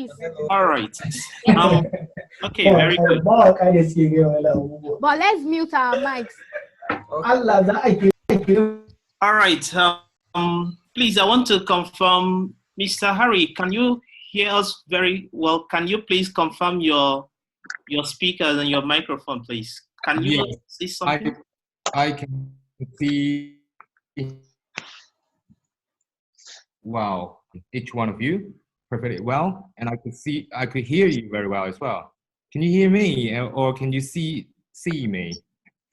please. All right. Okay, very good. But let's mute our mics. All right. Please, I want to confirm, Mr. Harry, can you hear us very well? Can you please confirm your speakers and your microphone, please? Can you see something? I can see. Wow, each one of you perfectly well, and I could hear you very well as well. Can you hear me, or can you see me?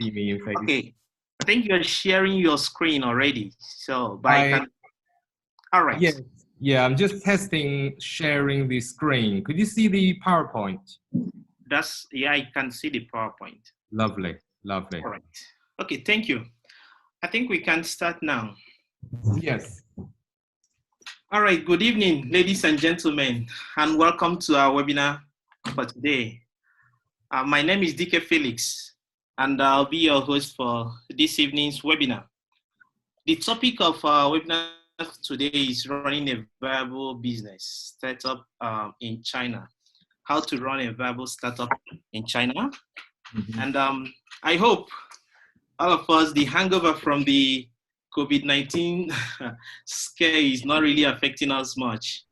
See me in fact. Okay, I think you're sharing your screen already. So, all right. Yes, yeah, I'm just testing sharing the screen. Could you see the PowerPoint? Yeah, I can see the PowerPoint. Lovely, lovely. All right. Okay, thank you. I think we can start now. Yes. All right, good evening, ladies and gentlemen, and welcome to our webinar for today. My name is DK Felix, and I'll be your host for this evening's webinar. The topic of our webinar today is running a viable business startup in China. How to run a viable startup in China. Mm-hmm. And I hope all of us, the hangover from the COVID-19 scare is not really affecting us much.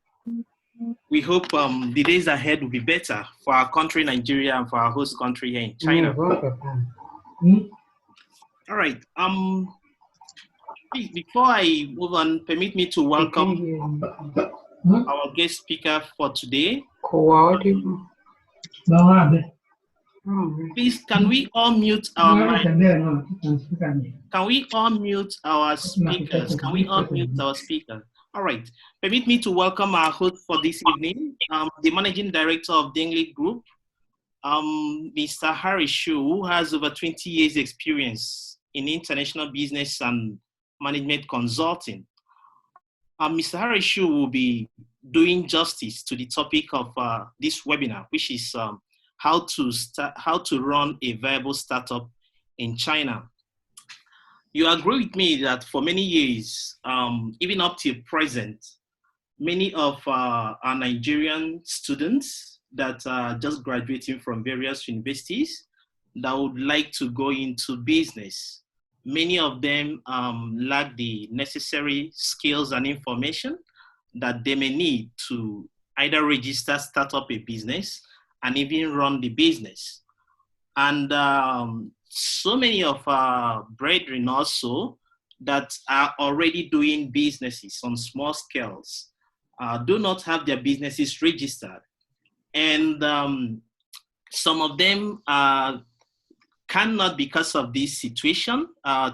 We hope the days ahead will be better for our country, Nigeria, and for our host country here in China. All right. Please, before I move on, permit me to welcome our guest speaker for today. Please, can we all mute our mic? Can we all mute our speakers? Can we all mute our speakers? All right. Permit me to welcome our host for this evening, the Managing Director of Dengli Group, Mr. Harry Shu, who has over 20 years experience in international business and management consulting. Mr. Harry Shu will be doing justice to the topic of this webinar, which is how to run a viable startup in China. You agree with me that for many years, even up to present, many of our Nigerian students that are just graduating from various universities that would like to go into business, many of them lack the necessary skills and information that they may need to either register, start up a business, and even run the business. And so many of our brethren also that are already doing businesses on small scales do not have their businesses registered. And some of them cannot, because of this situation,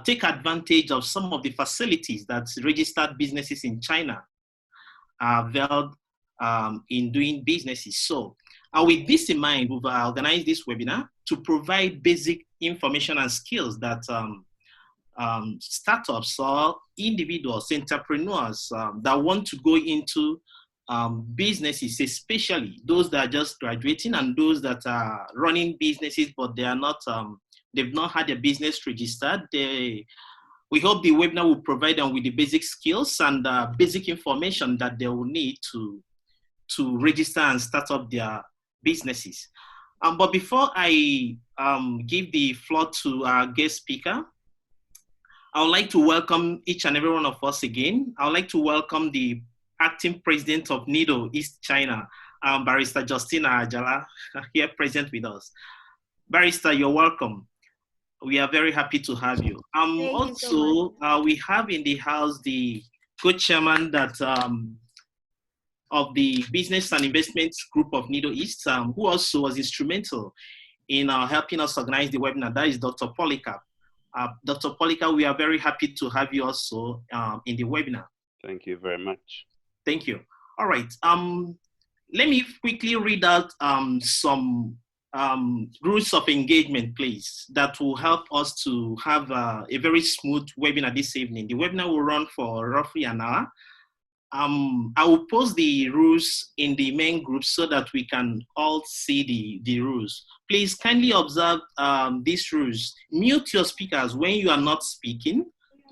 take advantage of some of the facilities that registered businesses in China are availed in doing businesses. So with this in mind, we've organized this webinar to provide basic information and skills that startups or individuals, entrepreneurs that want to go into businesses, especially those that are just graduating and those that are running businesses, but they are not, they've not had their business registered. We hope the webinar will provide them with the basic skills and basic information that they will need to register and start up their businesses. But before I give the floor to our guest speaker, I would like to welcome each and every one of us again. I would like to welcome the acting president of NIDO East China, Barrister Justina Ajala, here present with us. Barrister, you're welcome. We are very happy to have you. Also, we have in the house the co-chairman of the Business and Investments Group of NIDO East, who also was instrumental in helping us organize the webinar. That is Dr. Polycarp. Dr. Polycarp, we are very happy to have you also in the webinar. Thank you very much. Thank you. All right. Let me quickly read out some rules of engagement, please, that will help us to have a very smooth webinar this evening. The webinar will run for roughly an hour. I will post the rules in the main group so that we can all see the rules. Please kindly observe these rules. Mute your speakers when you are not speaking.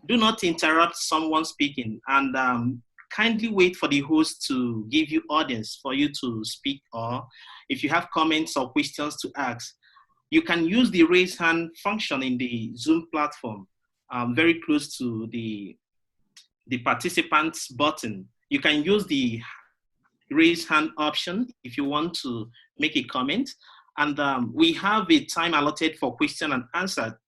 Do not interrupt someone speaking. And kindly wait for the host to give you audience for you to speak, or if you have comments or questions to ask, you can use the raise hand function in the Zoom platform, very close to the participants button. You can use the raise hand option if you want to make a comment. And we have a time allotted for question and answer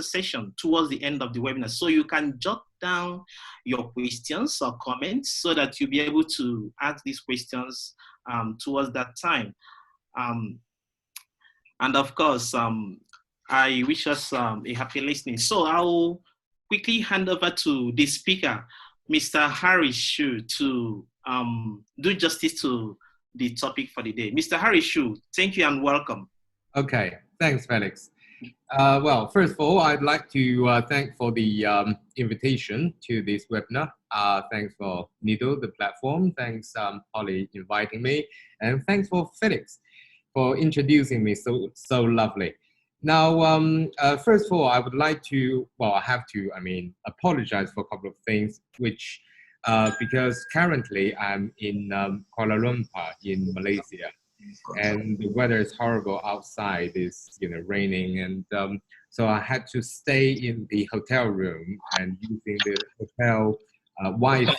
session towards the end of the webinar. So you can jot down your questions or comments so that you'll be able to ask these questions towards that time. And of course, I wish us a happy listening. So I'll quickly hand over to the speaker, Mr. Harry Shu, to do justice to the topic for the day. Mr. Harry Shu, thank you and welcome. Okay, thanks, Felix. Well, first of all, I'd like to thank for the invitation to this webinar. Thanks for Nido, the platform. Thanks, Polly, inviting me. And thanks for Felix for introducing me so lovely. Now, first of all, I would like to, well, I have to, apologize for a couple of things, which, because currently I'm in Kuala Lumpur in Malaysia, and the weather is horrible outside. It's raining, and so I had to stay in the hotel room and using the hotel Wi-Fi.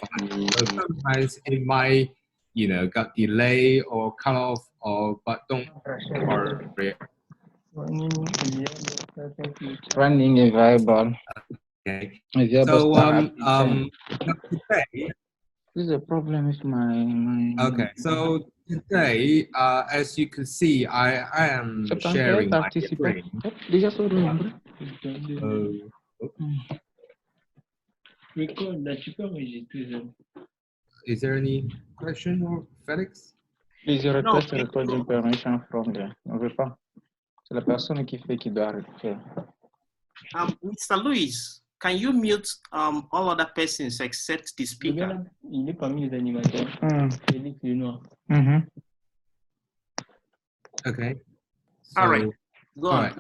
So sometimes it might, got delay or cut off, but don't worry. Running a variable. Okay. So today, this is a problem with my. Okay, so today, as you can see, I am sharing my screen. Is there any question or Felix? Please request recording permission from there. On veut pas. C'est la personne qui fait qui doit arrêter. Mr. Louis, can you mute all other persons except the speaker? Il n'est pas mis les animateurs. Félix Lenoir. Okay. So, all right. Go on. Right.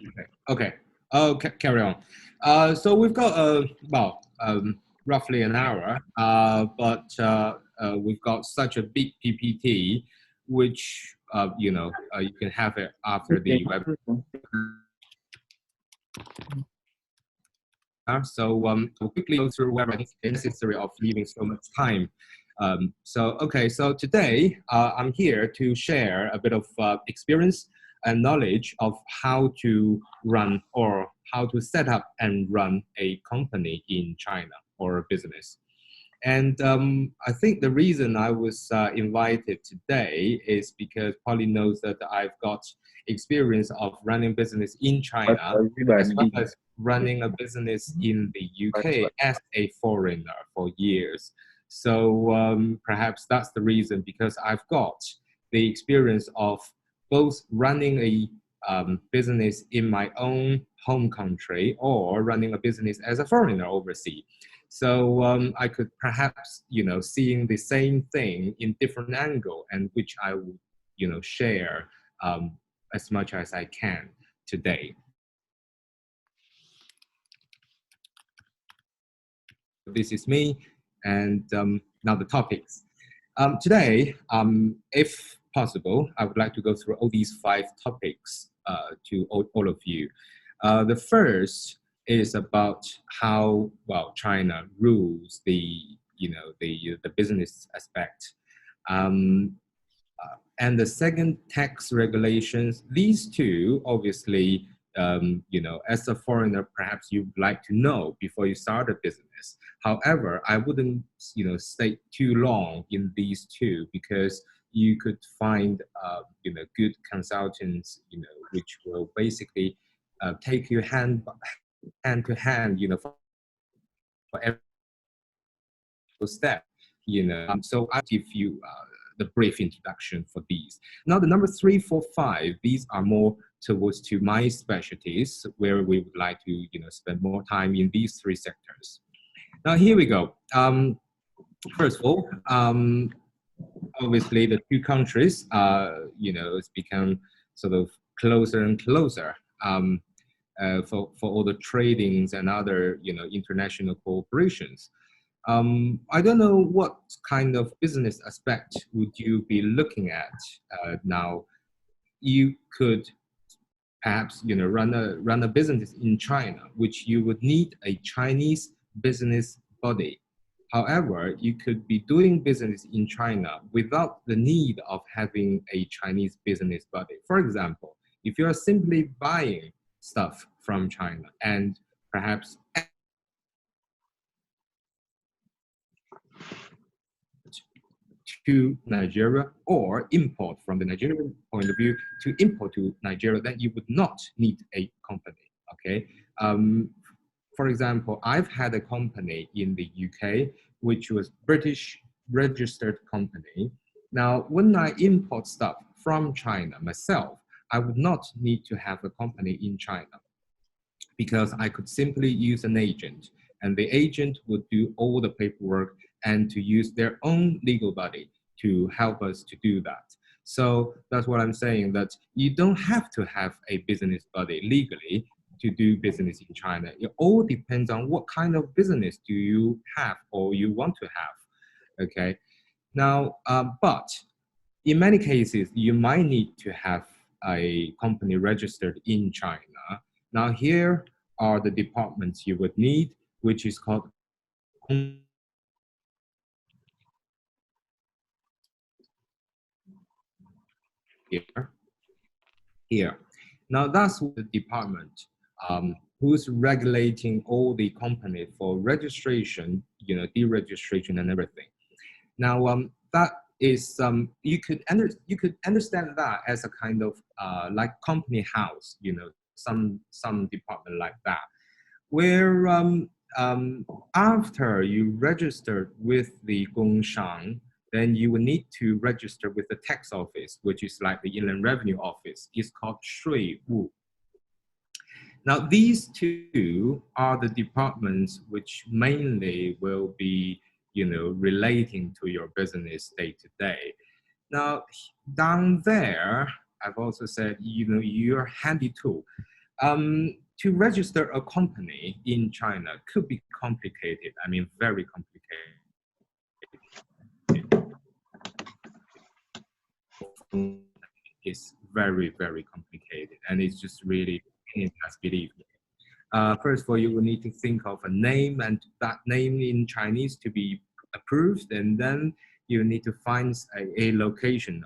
Okay. Okay. Carry on. So we've got roughly an hour, but we've got such a big PPT, which you can have it after the webinar. So we'll quickly go through where it's necessary of leaving so much time. So today I'm here to share a bit of experience and knowledge of how to run or how to set up and run a company in China or a business. And I think the reason I was invited today is because Polly knows that I've got experience of running business in China as well as running a business in the UK as a foreigner for years. So perhaps that's the reason, because I've got the experience of both running a business in my own home country or running a business as a foreigner overseas. So I could perhaps, seeing the same thing in different angle, and which I would, share as much as I can today. This is me, and now the topics. Today, if possible, I would like to go through all these 5 topics to all of you. The first is about how China rules the business aspect, and the second, tax regulations. These two, obviously, as a foreigner, perhaps you'd like to know before you start a business. However, I wouldn't stay too long in these two, because you could find good consultants which will basically take you hand to hand for every step. So I'll give you the brief introduction for these. Now the number 3, 4, 5, these are more towards to my specialties, where we would like to spend more time in these 3 sectors. Now here we go. First of all, obviously the 2 countries it's become sort of closer and closer for all the tradings and other international cooperations. I don't know what kind of business aspect would you be looking at now. You could perhaps run a business in China, which you would need a Chinese business body. However, you could be doing business in China without the need of having a Chinese business body. For example, if you are simply buying stuff from China and perhaps to Nigeria, or import from the Nigerian point of view to import to Nigeria, then you would not need a company, okay? For example, I've had a company in the UK, which was British registered company. Now, when I import stuff from China myself, I would not need to have a company in China because I could simply use an agent, and the agent would do all the paperwork and to use their own legal body to help us to do that. So that's what I'm saying, that you don't have to have a business body legally to do business in China. It all depends on what kind of business do you have or you want to have, okay? Now, but in many cases, you might need to have a company registered in China. Now here are the departments you would need, which is called here. Now that's the department who's regulating all the company for registration, deregistration and everything. Now that is you could understand that as a kind of like company house, some department like that, where after you registered with the Gongshang, then you will need to register with the tax office, which is like the Inland Revenue Office. It's called Shui Wu. Now, these two are the departments which mainly will be, relating to your business day to day. Now, down there, I've also said, your handy tool. To register a company in China could be complicated. I mean, very complicated. It's very, very complicated, and it's just really painless, believe me. First of all, you will need to think of a name, and that name in Chinese to be approved, and then you need to find a location,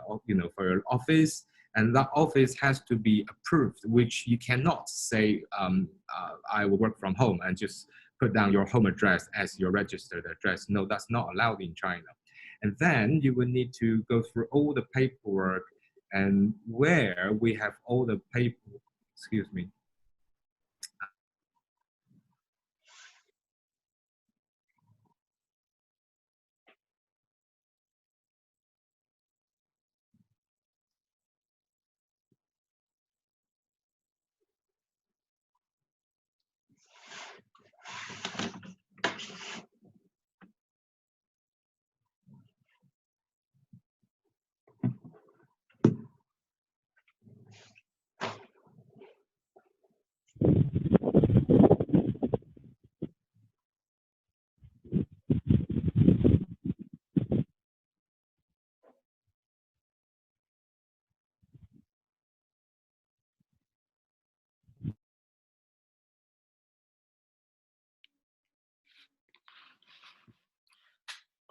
for your office, and that office has to be approved, which you cannot say, I will work from home and just put down your home address as your registered address. No, that's not allowed in China. And then you will need to go through all the paperwork, and where we have all the paper, excuse me.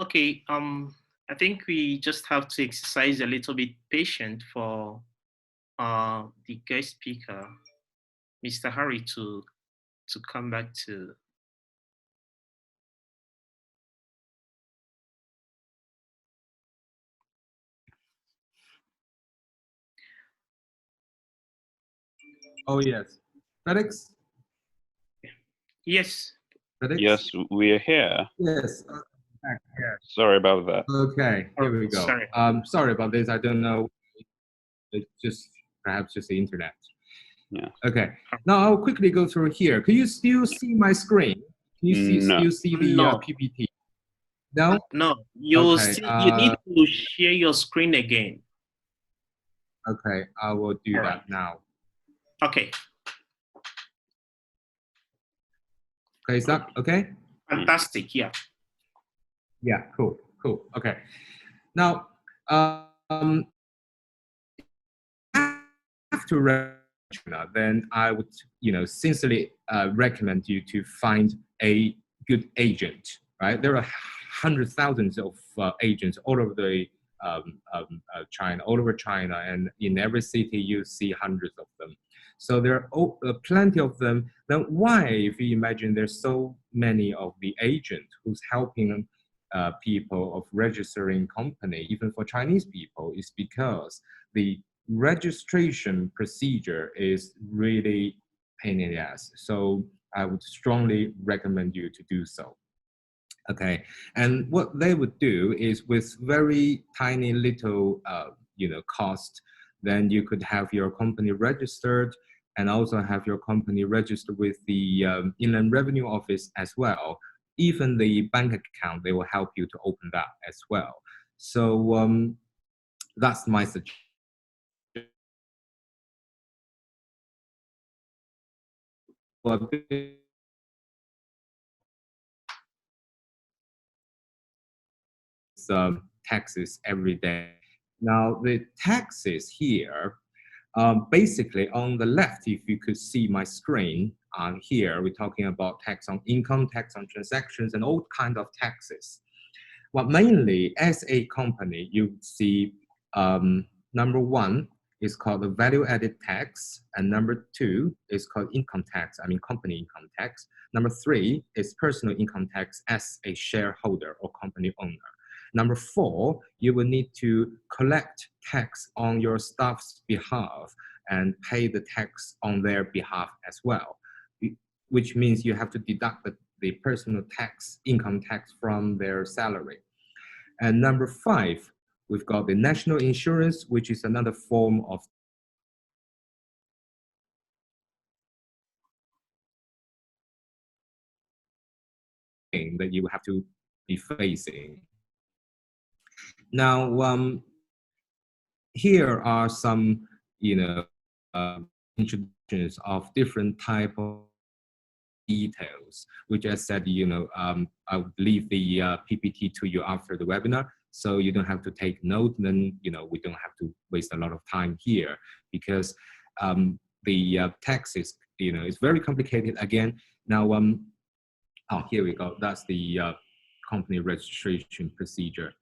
Okay, I think we just have to exercise a little bit patient for the guest speaker, Mr. Harry, to come back to. Oh yes, Felix. Yes. Felix? Yes, we are here. Yes. Sorry about that. Okay, here we go. Sorry. Sorry about this. I don't know. It's perhaps just the internet. Yeah. Okay. Now I'll quickly go through here. Can you still see my screen? Can you still see the PPT? No. No. You need to share your screen again. Okay, I will do that now. Okay. Okay, is that okay? Fantastic. Yeah. Yeah, cool. Okay. Now, after China, then I would, sincerely recommend you to find a good agent. Right? There are hundreds, thousands of agents all over the China, all over China, and in every city you see hundreds of them. So there are plenty of them. Then why, if you imagine there's so many of the agents who's helping people of registering company, even for Chinese people, is because the registration procedure is really pain in the ass. So I would strongly recommend you to do so. Okay, and what they would do is with very tiny little, cost, then you could have your company registered and also have your company registered with the Inland Revenue Office as well. Even the bank account, they will help you to open that as well. So that's my suggestion. Taxes every day. Now the taxes here, basically on the left, if you could see my screen here, we're talking about tax on income, tax on transactions, and all kinds of taxes. Well, mainly as a company, you see number one is called the value-added tax, and number two is called income tax, company income tax. Number three is personal income tax as a shareholder or company owner. Number four, you will need to collect tax on your staff's behalf and pay the tax on their behalf as well, which means you have to deduct the personal tax, income tax from their salary. And number five, we've got the national insurance, which is another form of thing that you have to be facing. Now, here are some, introductions of different type of details, which I said, I would leave the PPT to you after the webinar, so you don't have to take note. Then, we don't have to waste a lot of time here because the text is, it's very complicated again. Now, here we go. That's the company registration procedure.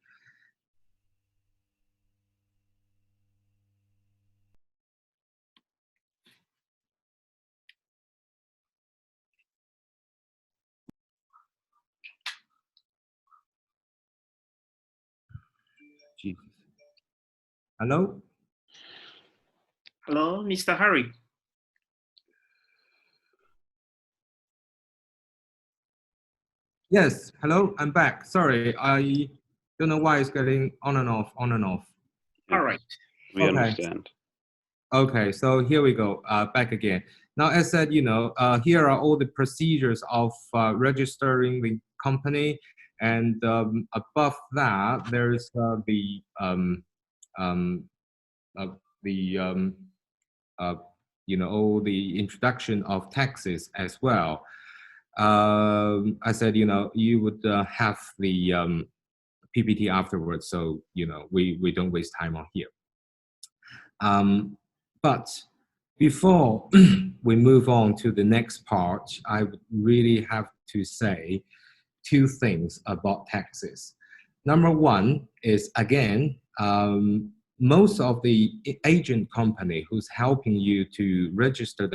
Jesus. Hello? Hello, Mr. Harry. Yes, hello, I'm back. Sorry, I don't know why it's getting on and off, on and off. All right. We understand. Okay, so here we go, back again. Now, as said, here are all the procedures of registering the company, and above that, there's all the introduction of taxes as well. I said, you would have the PPT afterwards, so we don't waste time on here. But before we move on to the next part, I would really have to say two things about taxes. Number one is, again, most of the agent company who's helping you to register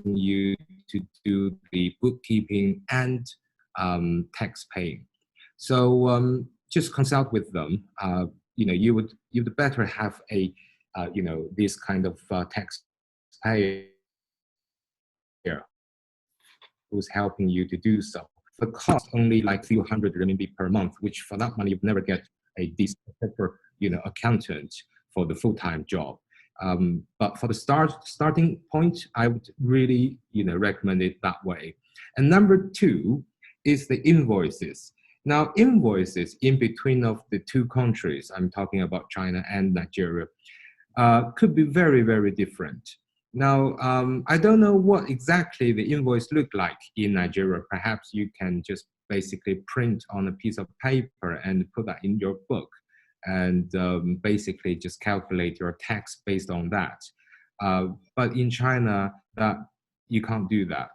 you to do the bookkeeping and tax paying. So just consult with them. You'd better have a this kind of tax payer who's helping you to do so. The cost only like few hundred RMB per month, which for that money you'd never get a decent accountant for the full-time job. But for the starting point, I would really recommend it that way. And number two is the invoices. Now, invoices in between of the two countries, I'm talking about China and Nigeria, could be very, very different. Now, I don't know what exactly the invoice look like in Nigeria. Perhaps you can just basically print on a piece of paper and put that in your book, and basically just calculate your tax based on that. But in China, that you can't do that.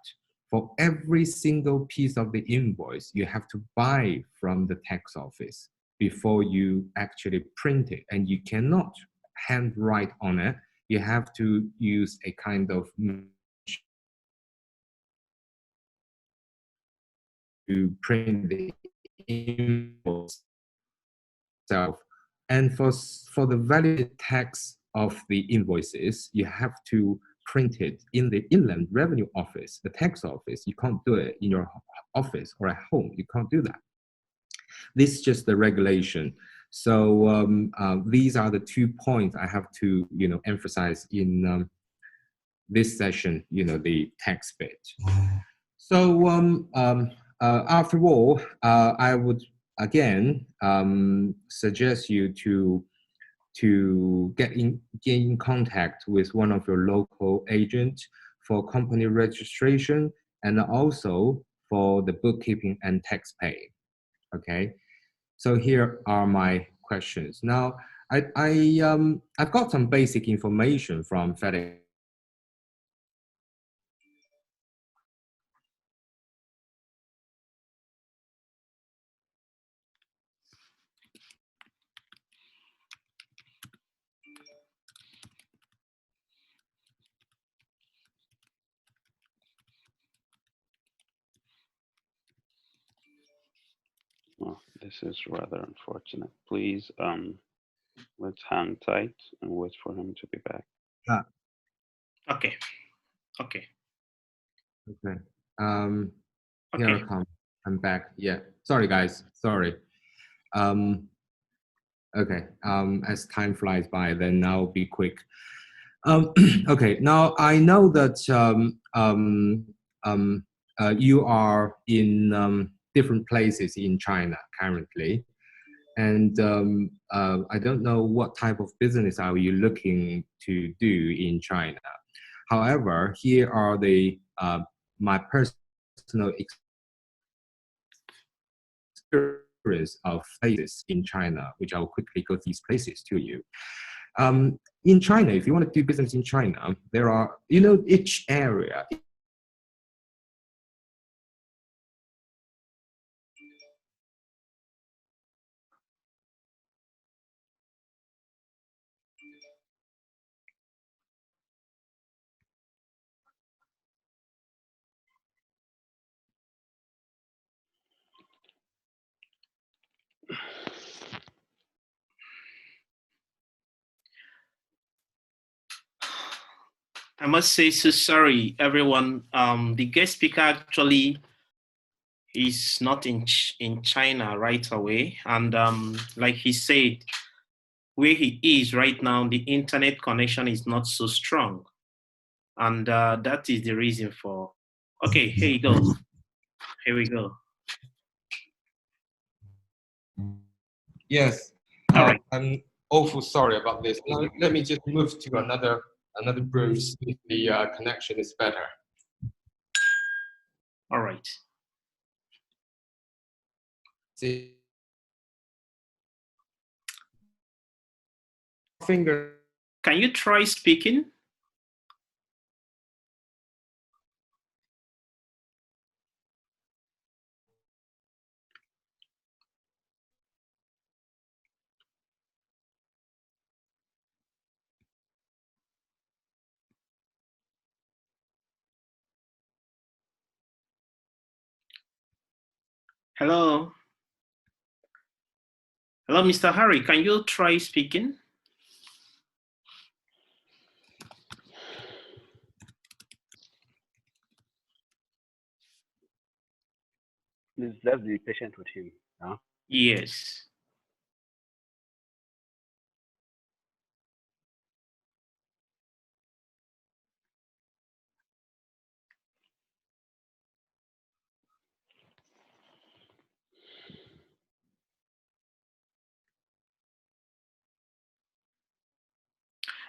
For every single piece of the invoice, you have to buy from the tax office before you actually print it, and you cannot handwrite on it. You have to use a kind of to print the invoice itself. And for the valid tax of the invoices, you have to print it in the Inland Revenue Office, the tax office. You can't do it in your office or at home. You can't do that. This is just the regulation. So these are the 2 points I have to, emphasize in this session, the tax bit. So after all, I would again suggest you to get in contact with one of your local agents for company registration and also for the bookkeeping and tax pay. Okay, so here are my questions. Now, I've got some basic information from FedEx. Oh, this is rather unfortunate. Please, let's hang tight and wait for him to be back. Okay. Okay. Okay. Okay. Here I come. I'm back. Yeah. Sorry, guys. Sorry. Okay. As time flies by, then I'll be quick. Okay. Now I know that you are in different places in China currently, and I don't know what type of business are you looking to do in China. However, here are the my personal experience of places in China, which I'll quickly go these places to you. In China, if you want to do business in China, there are, each area. I must say so sorry, everyone. The guest speaker actually is not in China right away. And like he said, where he is right now, the internet connection is not so strong. And that is the reason for, okay, here you go. Here we go. Yes. All right. I'm awful sorry about this. Now, let me just move to another booth if the connection is better. All right. See. Finger. Can you try speaking? Hello. Hello, Mr. Harry. Can you try speaking? Let's be patient with him. Huh? Yes.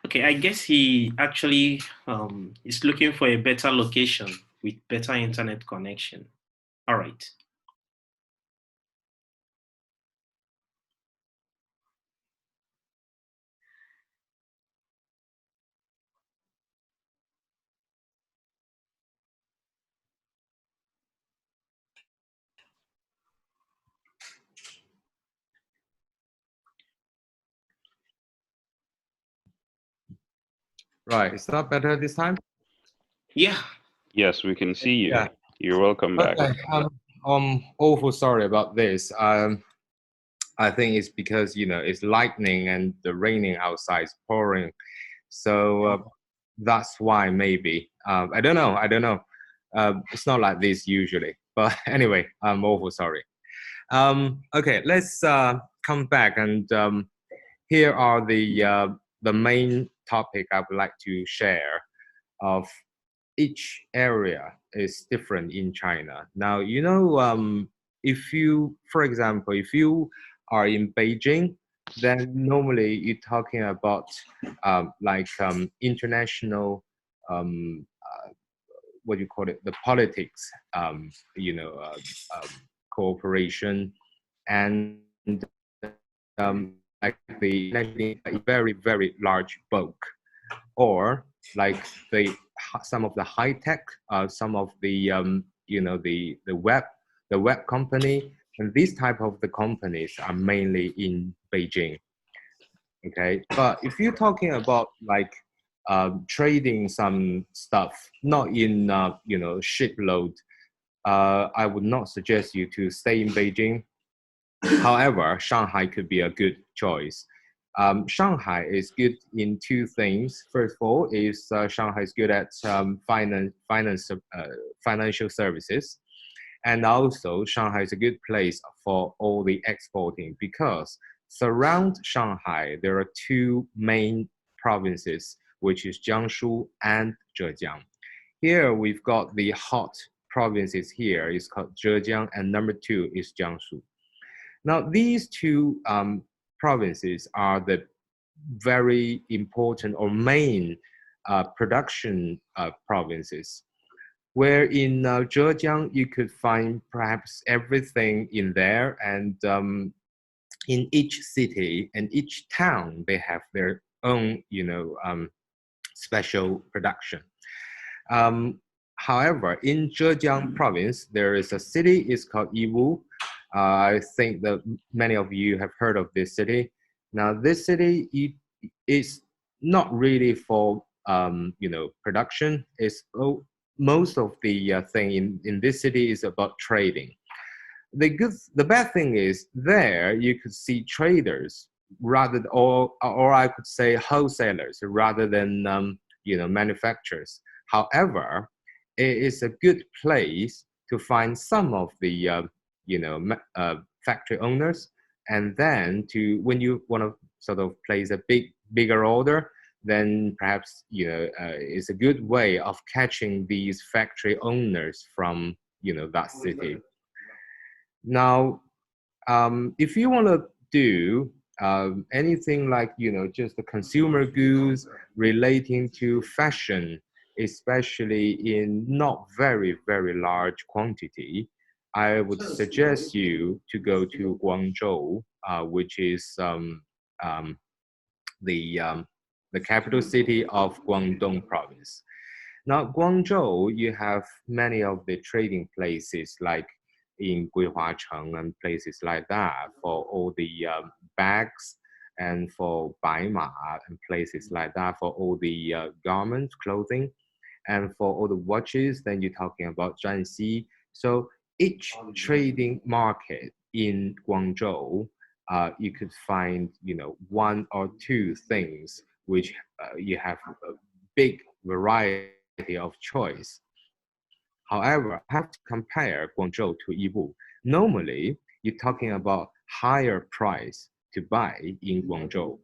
Okay, I guess he actually is looking for a better location with better internet connection. All right. Right, is that better this time? Yeah. Yes, we can see you. Yeah. You're welcome back. Okay, I'm awful sorry about this. I think it's because, you know, it's lightning and the raining outside is pouring. So that's why maybe. I don't know. It's not like this usually. But anyway, I'm awful sorry. Okay, let's come back and here are the main topic I would like to share of each area is different in China. Now, you know, if you, for example, if you are in Beijing, then normally you're talking about international, what do you call it, the politics, you know, cooperation, and like the very, very large bulk, or like some of the high tech, some of the you know the web company, and these type of the companies are mainly in Beijing. Okay, but if you're talking about like trading some stuff, not in you know shipload, I would not suggest you to stay in Beijing. However, Shanghai could be a good choice. Shanghai is good in two things. First of all, is Shanghai is good at financial services, and also Shanghai is a good place for all the exporting because surround Shanghai there are two main provinces, which is Jiangsu and Zhejiang. Here we've got the hot provinces here is called Zhejiang, and number two is Jiangsu. Now, these two provinces are the very important or main production provinces, where in Zhejiang you could find perhaps everything in there, and in each city and each town they have their own, you know, special production. However, in Zhejiang province, there is a city, it's called Yiwu. I think that many of you have heard of this city. Now, this city is not really for you know production. It's most of the thing in this city is about trading. The bad thing is there you could see traders rather, or I could say wholesalers rather than you know manufacturers. However, it is a good place to find some of the you know factory owners, and then to when you want to sort of place a bigger order, then perhaps you know it's a good way of catching these factory owners from you know that city. Now, if you want to do anything like you know just the consumer goods relating to fashion, especially in not very very large quantity, I would suggest you to go to Guangzhou, which is um, the um, the capital city of Guangdong province. Now, Guangzhou, you have many of the trading places like in Guihuacheng and places like that for all the bags, and for Baima and places like that for all the garments, clothing, and for all the watches. Then you're talking about Zhanxi. So each trading market in Guangzhou, you could find you know one or two things which you have a big variety of choice. However, I have to compare Guangzhou to Yiwu. Normally, you're talking about higher price to buy in Guangzhou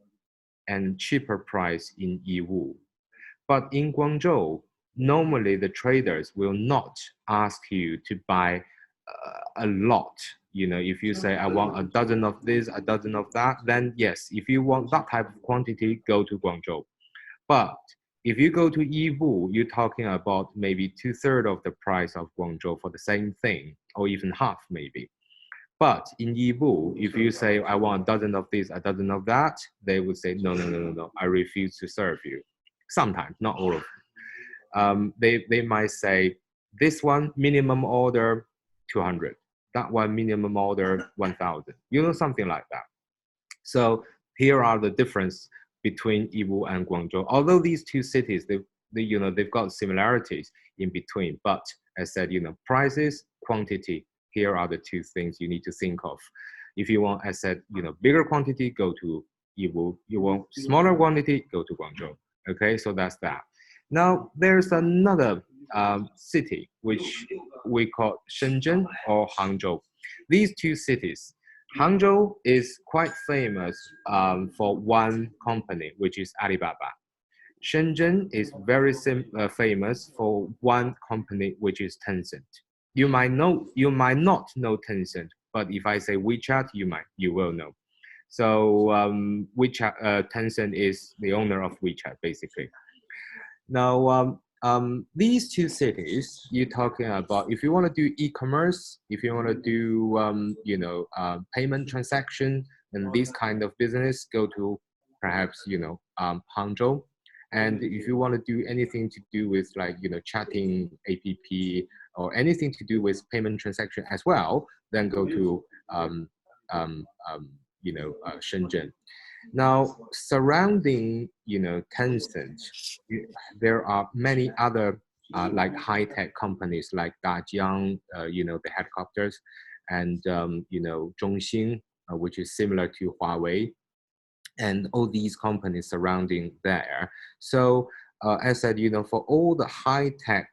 and cheaper price in Yiwu. But in Guangzhou, normally the traders will not ask you to buy a lot. You know, if you say, I want a dozen of this, a dozen of that, then yes, if you want that type of quantity, go to Guangzhou. But if you go to Yiwu, you're talking about maybe 2/3 of the price of Guangzhou for the same thing, or even half maybe. But in Yiwu, if you say, I want a dozen of this, a dozen of that, they would say, no, no, no, no, no, I refuse to serve you. Sometimes, not all of them. They might say, this one minimum order 200, that one minimum order 1,000, you know, something like that. So here are the difference between Yiwu and Guangzhou. Although these two cities, they've got similarities in between, but as I said, prices, quantity, here are the two things you need to think of. If you want, as I said, bigger quantity, go to Yiwu. You want smaller quantity, go to Guangzhou. Okay, so that's that. Now, there's another city, which we call Shenzhen or Hangzhou. These two cities, Hangzhou is quite famous for one company, which is Alibaba. Shenzhen is very famous for one company, which is Tencent. You might not know Tencent, but if I say WeChat, you will know. So WeChat, Tencent is the owner of WeChat, basically. Now, these two cities, you're talking about, if you want to do e-commerce, if you want to do, payment transaction and this kind of business, go to perhaps, Hangzhou. And if you want to do anything to do with chatting app or anything to do with payment transaction as well, then go to, Shenzhen. Now, surrounding, Tencent, there are many other like high-tech companies like Dajiang, the helicopters, and Zhongxin, which is similar to Huawei, and all these companies surrounding there. So, as I said, for all the high-tech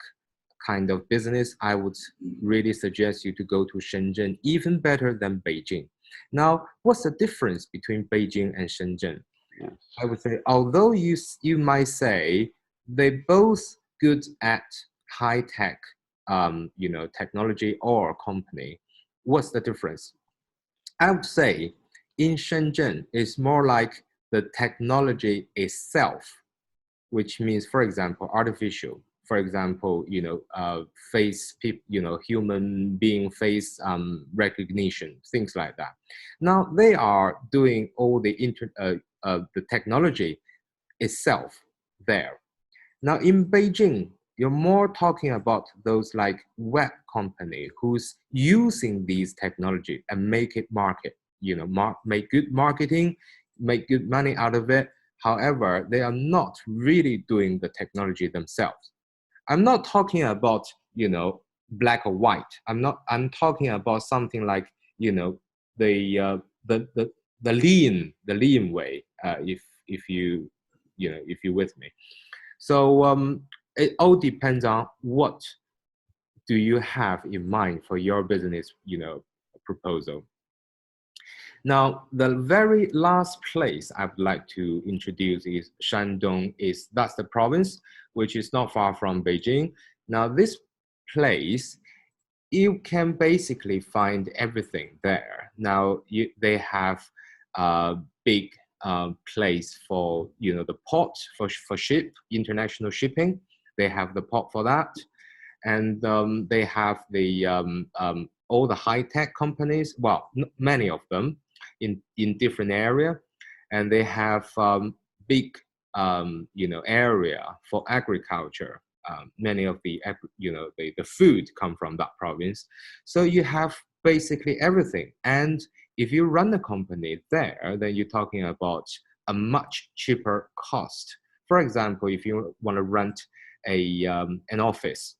kind of business, I would really suggest you to go to Shenzhen, even better than Beijing. Now, what's the difference between Beijing and Shenzhen? Yes. I would say, although you might say they're both good at high-tech, technology or company, what's the difference? I would say in Shenzhen, it's more like the technology itself, which means, for example, artificial. For example, face, human being face recognition, things like that. Now they are doing all the technology itself there. Now in Beijing, you're more talking about those like web company who's using these technology and make it market, make good marketing, make good money out of it. However, they are not really doing the technology themselves. I'm not talking about, black or white. I'm talking about something like, the lean way, if you're with me. So it all depends on what do you have in mind for your business, proposal. Now, the very last place I would like to introduce is Shandong. That's the province, which is not far from Beijing. Now, this place, you can basically find everything there. Now, they have a big place for, the port for international shipping. They have the port for that. And they have the all the high-tech companies, well, many of them in different area, and they have big area for agriculture. Many of the the food come from that province, so you have basically everything. And if you run a company there, then you're talking about a much cheaper cost. For example, if you want to rent an office,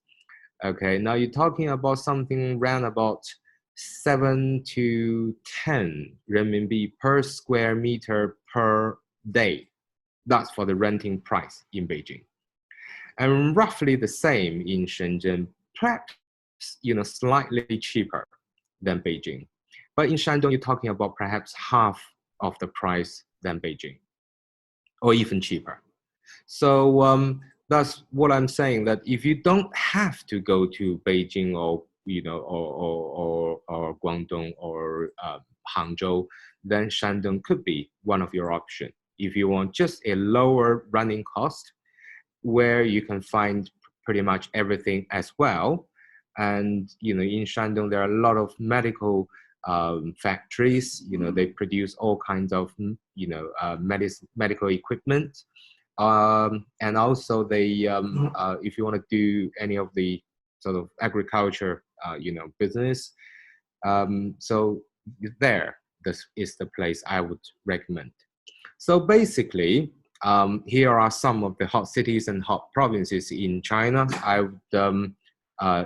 okay, now you're talking about something around about 7 to 10 renminbi per square meter per day. That's for the renting price in Beijing. And roughly the same in Shenzhen, perhaps, slightly cheaper than Beijing. But in Shandong, you're talking about perhaps half of the price than Beijing, or even cheaper. So that's what I'm saying, that if you don't have to go to Beijing or Guangdong or Hangzhou, then Shandong could be one of your options. if you want just a lower running cost, where you can find pretty much everything as well. And, you know, in Shandong, there are a lot of medical factories. You know, they produce all kinds of, you know, medical equipment. And also they, if you want to do any of the sort of agriculture, you know, business. So there, this is the place I would recommend. So basically, here are some of the hot cities and hot provinces in China I would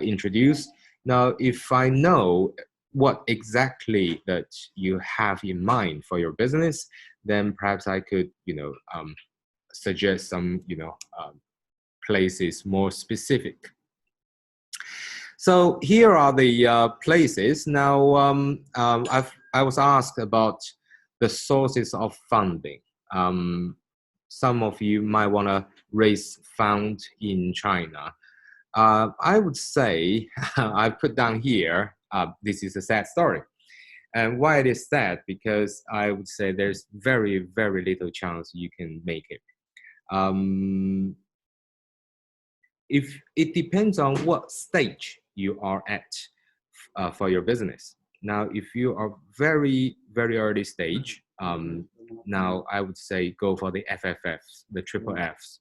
introduce. Now, if I know what exactly that you have in mind for your business, then perhaps I could, you know, suggest some, you know, places more specific. So here are the places. Now, I was asked about the sources of funding. Some of you might want to raise funds in China. I would say, I put down here, this is a sad story. And why it is sad? Because I would say there's very, very little chance you can make it. If it depends on what stage you are at for your business. Now, if you are very, very early stage, now I would say go for the FFFs, the triple Fs,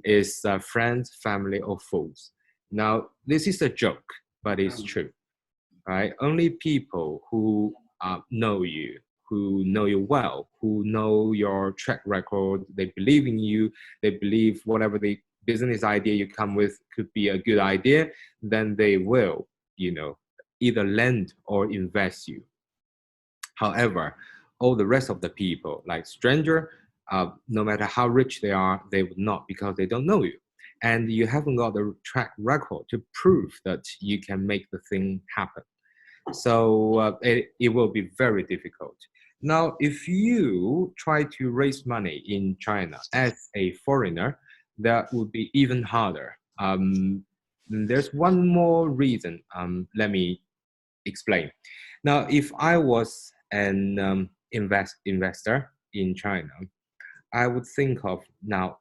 is friends, family, or foes. Now, this is a joke, but it's true, right? Only people who know you, who know you well, who know your track record, they believe in you, they believe whatever the business idea you come with could be a good idea, then they will, you know, either lend or invest you. However, all the rest of the people, like stranger, no matter how rich they are, they would not, because they don't know you. And you haven't got the track record to prove that you can make the thing happen. So it will be very difficult. Now, if you try to raise money in China as a foreigner, that would be even harder. There's one more reason. Let me explain. Now, if I was an investor in China, I would think of, now,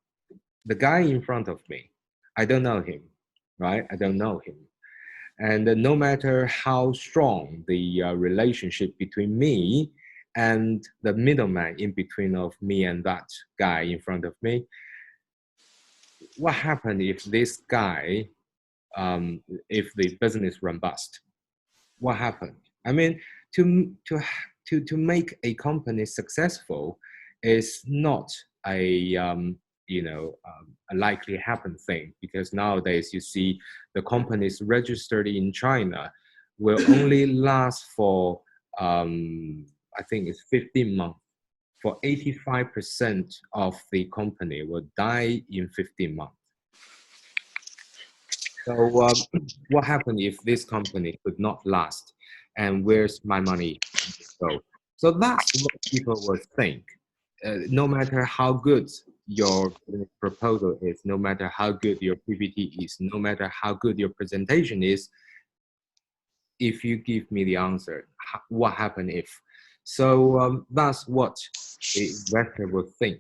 the guy in front of me, I don't know him, right? I don't know him. And no matter how strong the relationship between me and the middleman in between of me and that guy in front of me, what happened if this guy, if the business run bust? What happened? I mean, to make a company successful is not a you know, a likely happen thing, because nowadays you see the companies registered in China will only last for I think it's 15 months. For 85% of the company will die in 15 months. So what happened if this company could not last, and where's my money go? So that's what people will think. No matter how good your proposal is, no matter how good your PPT is, no matter how good your presentation is, if you give me the answer, what happened if? So that's what the investor will think.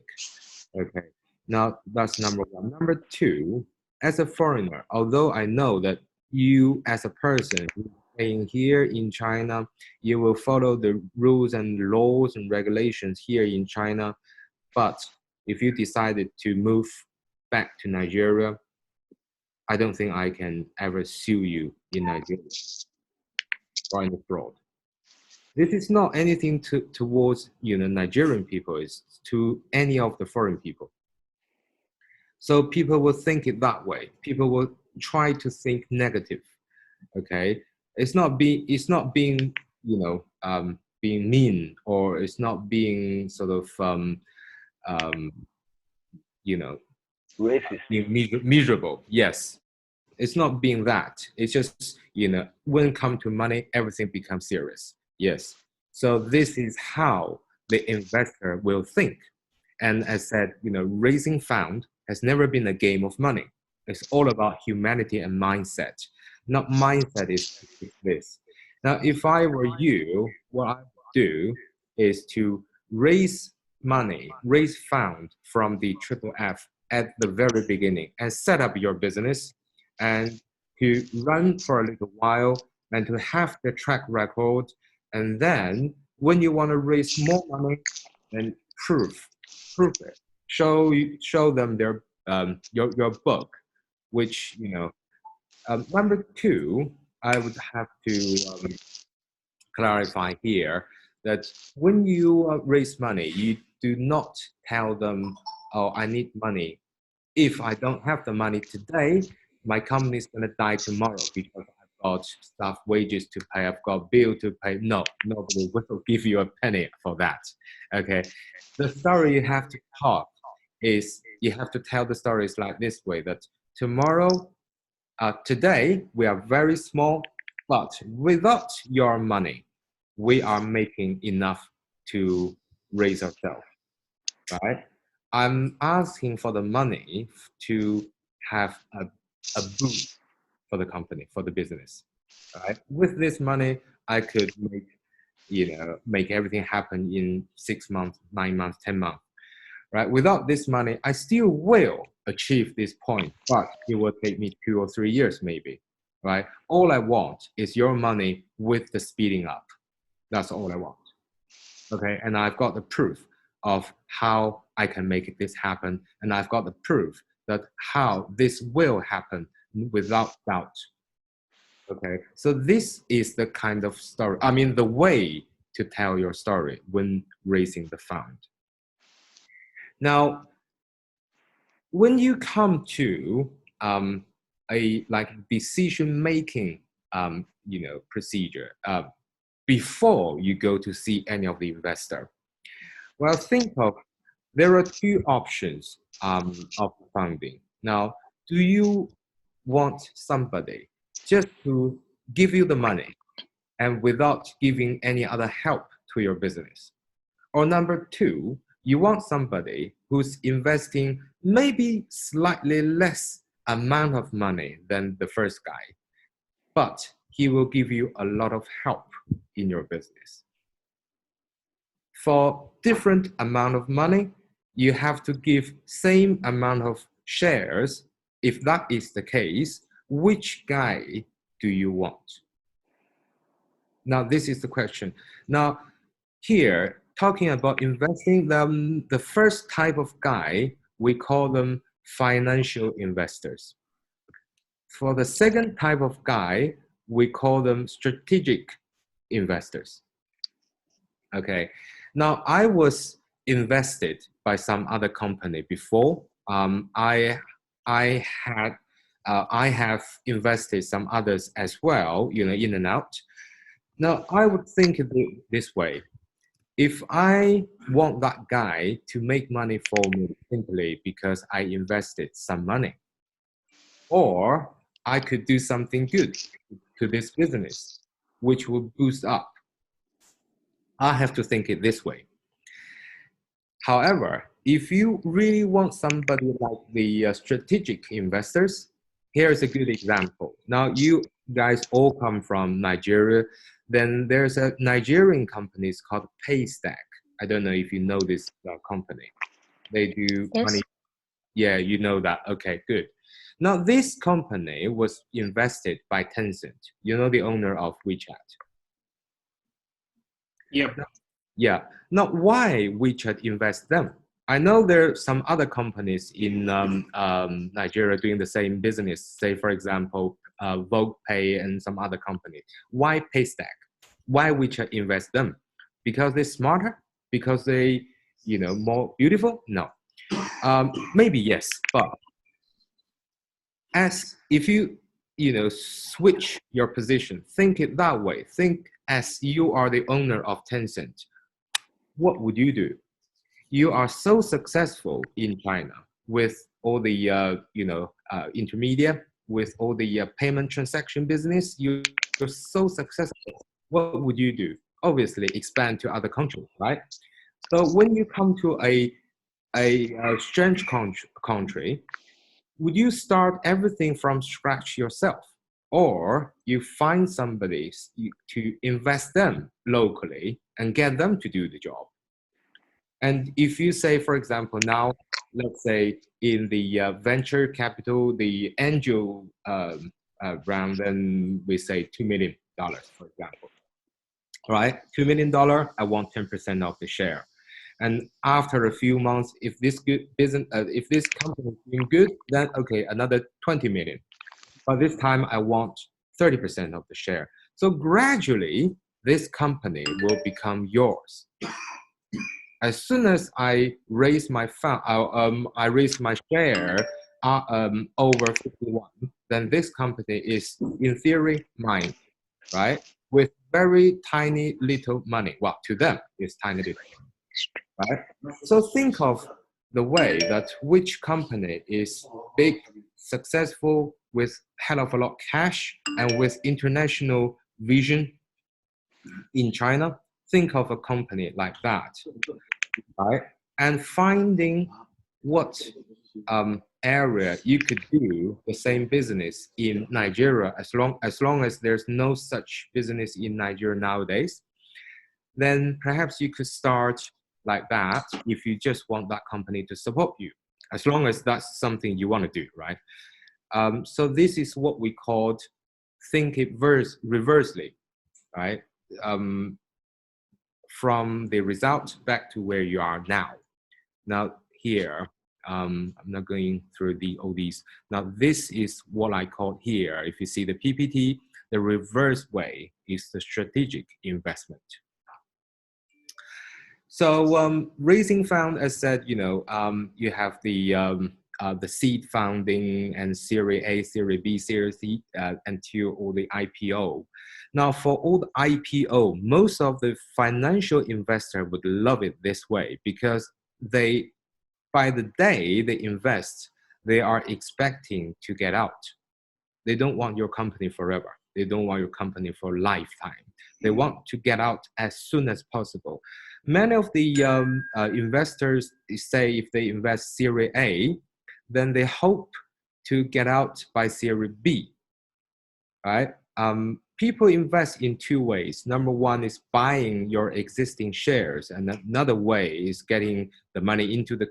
Okay, now that's number one. Number two, as a foreigner, although I know that you as a person staying here in China, you will follow the rules and laws and regulations here in China, but if you decided to move back to Nigeria, I don't think I can ever sue you in Nigeria for any fraud. This is not anything towards, you know, Nigerian people, it's to any of the foreign people. So people will think it that way. People will try to think negative. Okay, it's not being, you know, being mean, or it's not being sort of you know, Racist. being miserable. Yes, it's not being that. It's just, you know, when it comes to money, everything becomes serious. Yes. So this is how the investor will think. And as said, you know, raising fund has never been a game of money. It's all about humanity and mindset. Not mindset is this. Now, if I were you, what I would do is to raise money, raise fund from the Triple F at the very beginning and set up your business and to run for a little while and to have the track record. And then when you want to raise more money, then prove it. Show them their your book, which, you know. Number two, I would have to clarify here that when you raise money, you do not tell them, oh, I need money. If I don't have the money today, my company is going to die tomorrow because I've got staff wages to pay, I've got bill to pay. No, nobody will give you a penny for that. Okay, the story you have to talk is, you have to tell the stories like this way, that tomorrow, today, we are very small, but without your money, we are making enough to raise ourselves, right? I'm asking for the money to have a boost for the company, for the business, right? With this money, I could make everything happen in 6 months, 9 months, 10 months, right? Without this money, I still will achieve this point, but it will take me 2 or 3 years maybe, right? All I want is your money with the speeding up. That's all I want, okay? And I've got the proof of how I can make this happen, and I've got the proof that how this will happen without doubt, okay? So this is the kind of story, I mean, the way to tell your story when raising the fund. Now, when you come to a decision-making, procedure before you go to see any of the investor, well, think of, there are 2 options of funding. Now, do you want somebody just to give you the money and without giving any other help to your business? Or number 2, you want somebody who's investing maybe slightly less amount of money than the first guy, but he will give you a lot of help in your business. For different amount of money, you have to give same amount of shares. If that is the case, which guy do you want? Now, this is the question. Now, here, talking about investing, the first type of guy, we call them financial investors. For the second type of guy, we call them strategic investors. Okay, now I was invested by some other company before. I have invested some others as well, in and out. Now I would think of it this way. If I want that guy to make money for me simply because I invested some money, or I could do something good to this business, which will boost up, I have to think it this way. However, if you really want somebody like the strategic investors, here's a good example. Now, you guys all come from Nigeria. Then there's a Nigerian company called Paystack. I don't know if you know this company. They do money. Yeah, you know that. Okay, good. Now, this company was invested by Tencent. You know the owner of WeChat. Yep. Yeah. Now, why WeChat invest them? I know there are some other companies in Nigeria doing the same business. Say, for example, Vogue Pay and some other company. Why Paystack? Why WeChat invest them? Because they're smarter? Because they, more beautiful? No. Maybe yes, but if you, switch your position, think it that way. Think as you are the owner of Tencent. What would you do? You are so successful in China with all the, intermediate, with all the payment transaction business. You're so successful. What would you do? Obviously, expand to other countries, right? So when you come to a strange country, would you start everything from scratch yourself? Or you find somebody to invest them locally and get them to do the job? And if you say, for example, now, let's say in the venture capital, the angel round, then we say $2 million, for example, right? $2 million, I want 10% of the share. And after a few months, if this good business, if this company is doing good, then okay, another 20 million. But this time I want 30% of the share. So gradually, this company will become yours. As soon as I raise my I raise my share over 51, then this company is in theory mine, right? With very tiny little money. Well, to them, it's tiny little money, right? So think of the way that which company is big, successful, with hell of a lot of cash and with international vision in China. Think of a company like that, right? And finding what area you could do the same business in Nigeria, as long as there's no such business in Nigeria nowadays, then perhaps you could start like that if you just want that company to support you, as long as that's something you want to do, right? So this is what we called think it reversely, right? From the result back to where you are now. Now here, I'm not going through all these. Now this is what I call here, if you see the PPT, the reverse way is the strategic investment. So raising fund, as said, you have the seed funding and Series A, Series B, Series C until all the IPO. Now for all the IPO, most of the financial investors would love it this way because by the day they invest, they are expecting to get out. They don't want your company forever. They don't want your company for a lifetime. They want to get out as soon as possible. Many of the investors say if they invest Series A, then they hope to get out by Series B, right? People invest in two ways. Number one is buying your existing shares, and another way is getting the money into the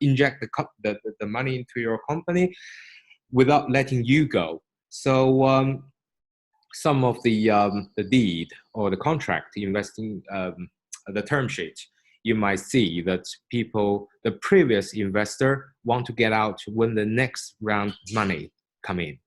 inject the money into your company without letting you go. So some of the deed or the contract investing, the term sheet, you might see that the previous investor want to get out when the next round money come in.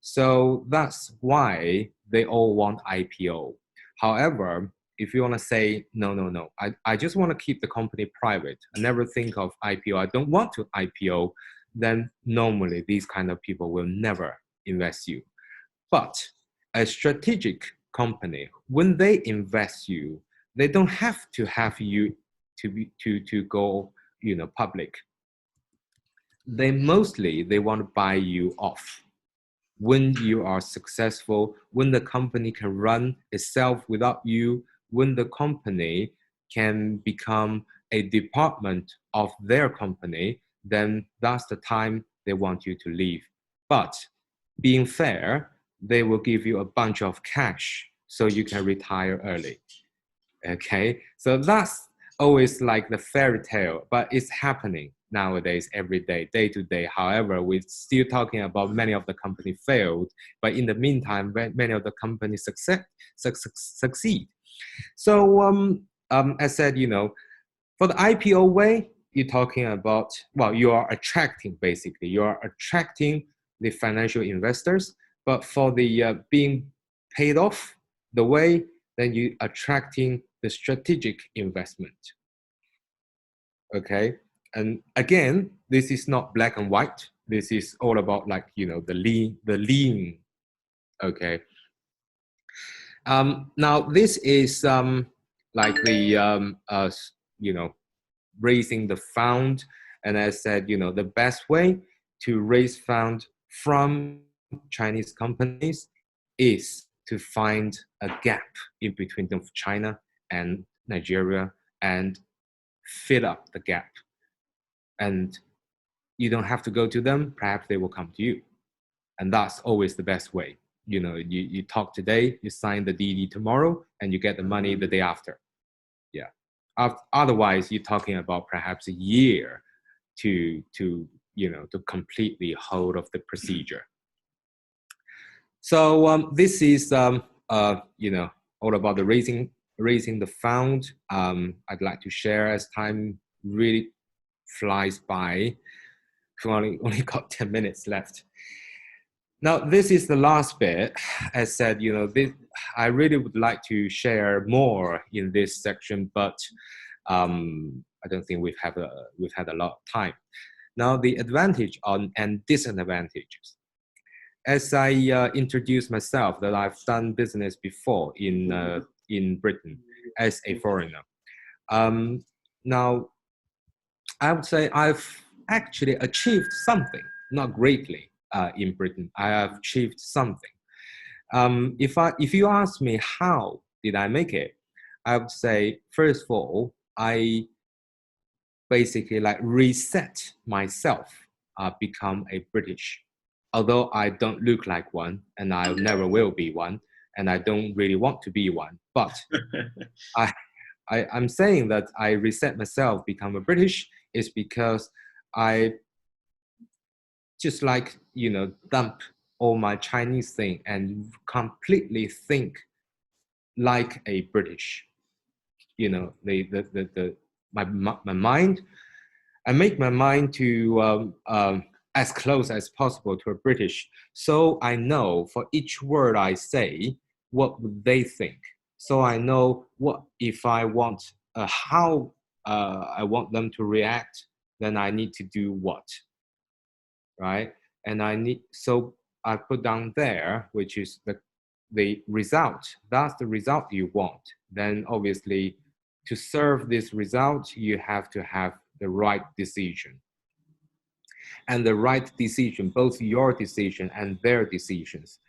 So that's why they all want IPO. However, if you want to say, no, I just want to keep the company private, I never think of IPO, I don't want to IPO, then normally these kind of people will never invest you. But a strategic company, when they invest you, they don't have to have you to go public. They want to buy you off. When you are successful, when the company can run itself without you, when the company can become a department of their company, then that's the time they want you to leave. But being fair, they will give you a bunch of cash so you can retire early. Okay, so that's always like the fairy tale, but it's happening nowadays every day, day to day. However, we're still talking about many of the companies failed, but in the meantime, many of the companies succeed. So as said, for the IPO way, you're talking about, well, you are attracting the financial investors, but for the being paid off the way, then you're attracting the strategic investment. Okay, and again, this is not black and white. This is all about the lean. Okay. Now this is like the raising the fund, and as said, the best way to raise fund from Chinese companies is to find a gap in between China and Nigeria and fill up the gap. And you don't have to go to them, perhaps they will come to you. And that's always the best way. You talk today, you sign the DD tomorrow, and you get the money the day after. Yeah. Otherwise, you're talking about perhaps a year to completely hold of the procedure. So this is all about the raising the fund. I'd like to share as time really flies by. We only got 10 minutes left. Now, this is the last bit. As said, I really would like to share more in this section, but I don't think we've had a lot of time. Now, the advantage and disadvantages. As I introduced myself, that I've done business before in Britain as a foreigner. Now, I would say I've actually achieved something, not greatly, in Britain. I have achieved something. If you ask me how did I make it, I would say, first of all, I basically reset myself, become a British. Although I don't look like one, and I never will be one, and I don't really want to be one, but I'm saying that I reset myself, become a British, is because I just dump all my Chinese thing and completely think like a British. My mind, I make my mind to as close as possible to a British, so I know for each word I say, what would they think? So I know what if I want how I want them to react, then I need to do what, right? And so I put down there, which is the result. That's the result you want. Then obviously, to serve this result, you have to have the right decision. And the right decision, both your decision and their decisions.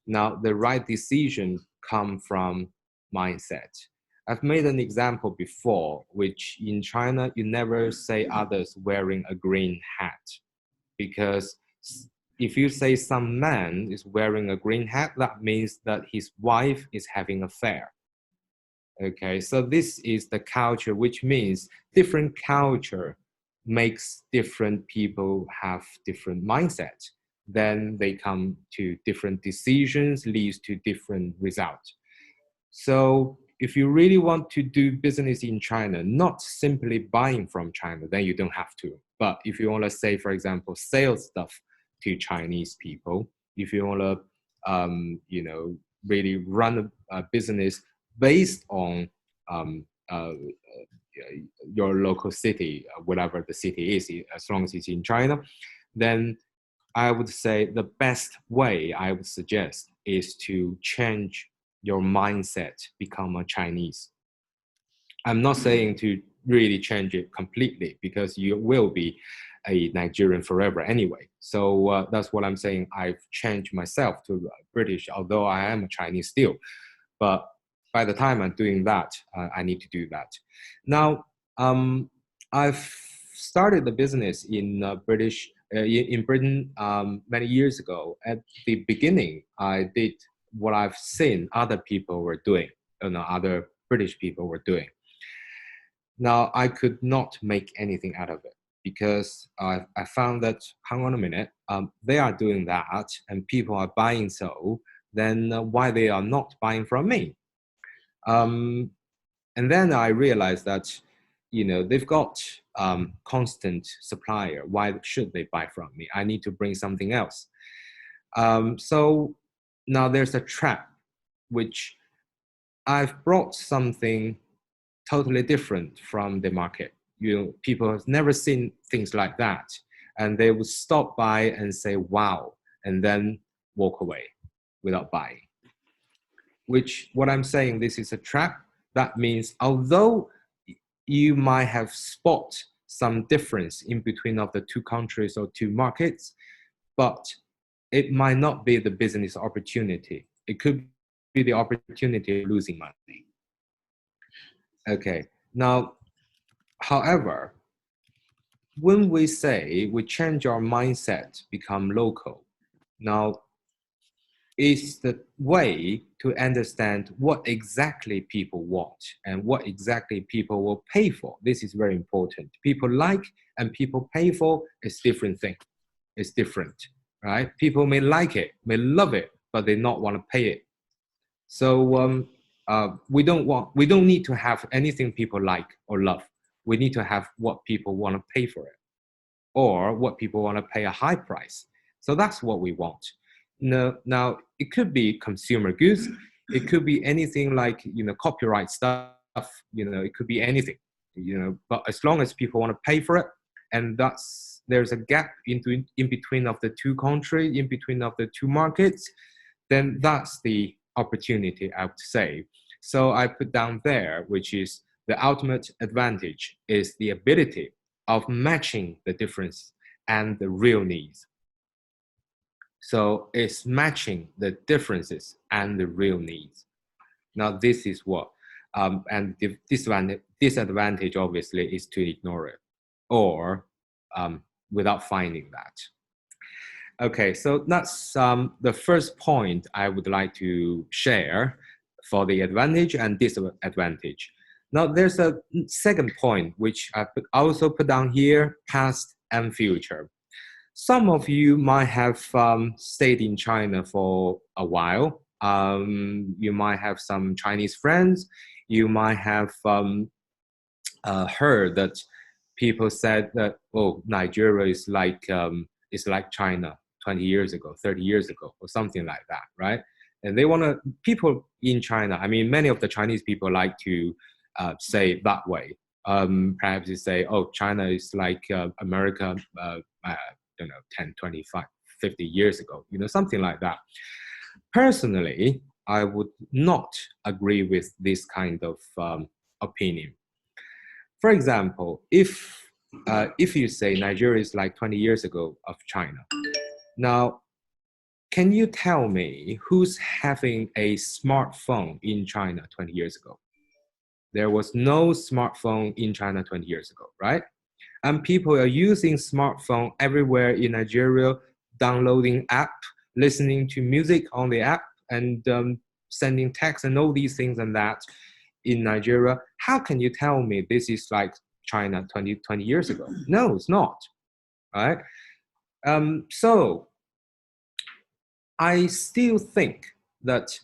Now, the right decision come from mindset. I've made an example before, which in China, you never say others wearing a green hat. Because if you say some man is wearing a green hat, that means that his wife is having an affair. Okay, so this is the culture, which means different culture makes different people have different mindset. Then they come to different decisions, leads to different results. So if you really want to do business in China, not simply buying from China, then you don't have to. But if you want to say, for example, sales stuff to Chinese people, if you want to, really run a business based on your local city, whatever the city is, as long as it's in China, then I would say the best way I would suggest is to change your mindset, become a Chinese. I'm not saying to really change it completely, because you will be a Nigerian forever anyway. So that's what I'm saying. I've changed myself to British, although I am a Chinese still. But by the time I'm doing that, I need to do that. Now, I've started the business in Britain many years ago. At the beginning, I did what I've seen other people were doing, other British people were doing. Now, I could not make anything out of it, because I found that, hang on a minute, they are doing that and people are buying so, then why they are not buying from me? And then I realized that, they've got constant supplier. Why should they buy from me? I need to bring something else. So now there's a trap, which I've brought something totally different from the market. People have never seen things like that. And they would stop by and say, wow, and then walk away without buying. Which, what I'm saying, this is a trap. That means, although you might have spot some difference in between of the two countries or two markets, but it might not be the business opportunity. It could be the opportunity of losing money. Okay, now, however, when we say we change our mindset, become local, now, is the way to understand what exactly people want and what exactly people will pay for. This is very important. People like and people pay for is different thing. It's different, right? People may like it, may love it, but they not want to pay it. So we don't need to have anything people like or love. We need to have what people want to pay for it, or what people want to pay a high price. So that's what we want. Now it could be consumer goods. It could be anything like, copyright stuff. It could be anything. But as long as people want to pay for it, and there's a gap in between of the two countries, in between of the two markets, then that's the opportunity, I would say. So I put down there, which is the ultimate advantage is the ability of matching the difference and the real needs. So it's matching the differences and the real needs. Now this is what, and the disadvantage obviously is to ignore it, or without finding that. Okay, so that's the first point I would like to share for the advantage and disadvantage. Now there's a second point which I also put down here, past and future. Some of you might have stayed in China for a while. You might have some Chinese friends. You might have heard that people said that, oh, Nigeria is like China 20 years ago, 30 years ago, or something like that, right? And people in China, I mean, many of the Chinese people like to say it that way. Perhaps you say, oh, China is like America, 10, 25, 50 years ago, something like that. Personally, I would not agree with this kind of opinion. For example, if you say Nigeria is like 20 years ago of China, now, can you tell me who's having a smartphone in China 20 years ago? There was no smartphone in China 20 years ago, right? And people are using smartphone everywhere in Nigeria, downloading app, listening to music on the app, and sending text and all these things and that in Nigeria. How can you tell me this is like China 20 years ago? No, it's not, right? So I still think that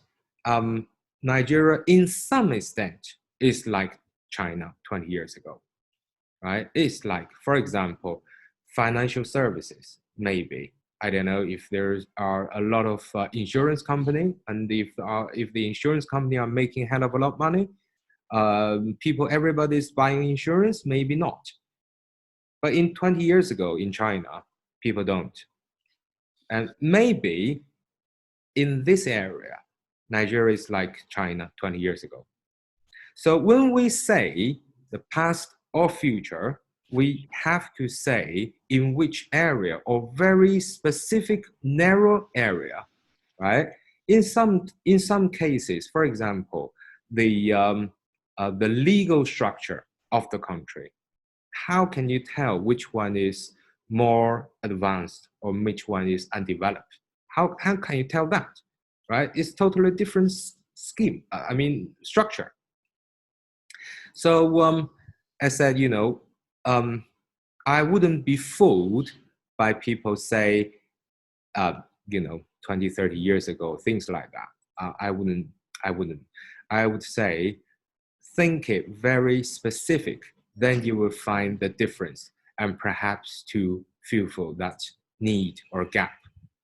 Nigeria, in some extent, is like China 20 years ago, right? It's like, for example, financial services, maybe. I don't know if there are a lot of insurance company, and if the insurance company are making a hell of a lot of money, everybody's buying insurance, maybe not. But in 20 years ago in China, people don't. And maybe in this area, Nigeria is like China 20 years ago. So when we say the past or future, we have to say in which area, or very specific narrow area, right? In some cases, for example, the legal structure of the country, how can you tell which one is more advanced or which one is undeveloped? How can you tell that, right? It's totally different scheme, structure. So I said, I wouldn't be fooled by people say, 20, 30 years ago, things like that. I wouldn't. I would say, think it very specific, then you will find the difference and perhaps to fulfill that need or gap.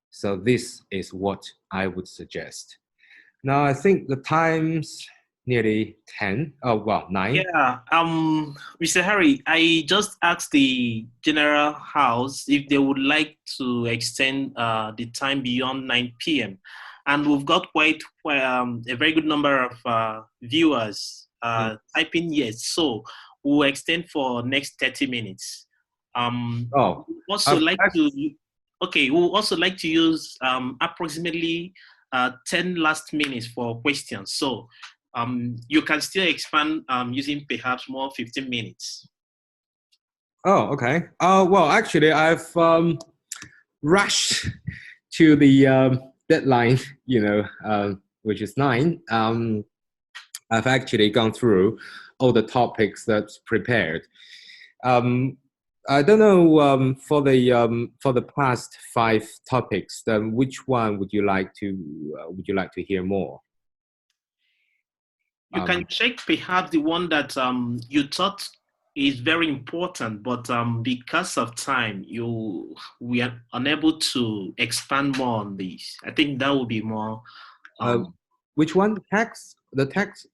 So this is what I would suggest. Now, I think the time's nearly 10. Oh, well, 9. Yeah, Mr. Harry, I just asked the General House if they would like to extend the time beyond 9 p.m. And we've got quite a very good number of viewers typing yes. So we'll extend for next 30 minutes. We'll also like to use approximately 10 last minutes for questions. So you can still expand using perhaps more 15 minutes. Oh, okay. Well, actually, I've rushed to the deadline, which is 9, I've actually gone through all the topics that's prepared. I don't know, for the past 5 topics, which one would you like to hear more? You can check perhaps the one that you thought is very important, but because of time, we are unable to expand more on this. I think that would be more. Which one? The text,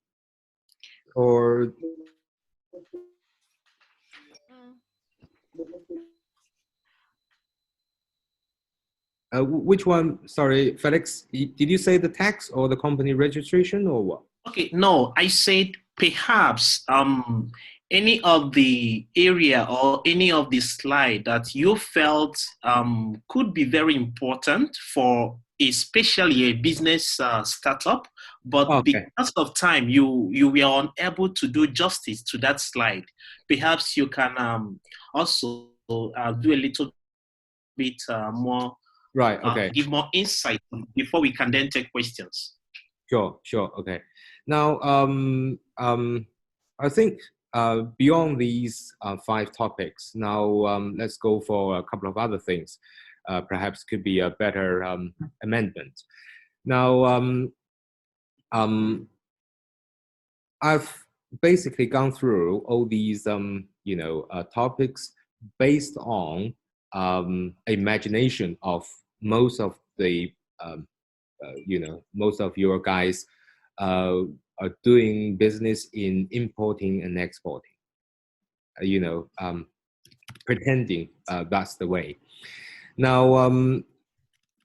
or? Which one? Sorry, Felix. Did you say the tax or the company registration or what? Okay, no, I said perhaps any of the area or any of the slide that you felt could be very important for especially a business startup, but because of time, you were unable to do justice to that slide. Perhaps you can also do a little bit more. Right. Okay. Give more insight before we can then take questions. Sure. Okay. Now, I think beyond these 5 topics, now let's go for a couple of other things. Perhaps could be a better amendment. Now, I've basically gone through all these topics based on imagination of most of the most of your guys are doing business in importing and exporting, pretending that's the way. Now,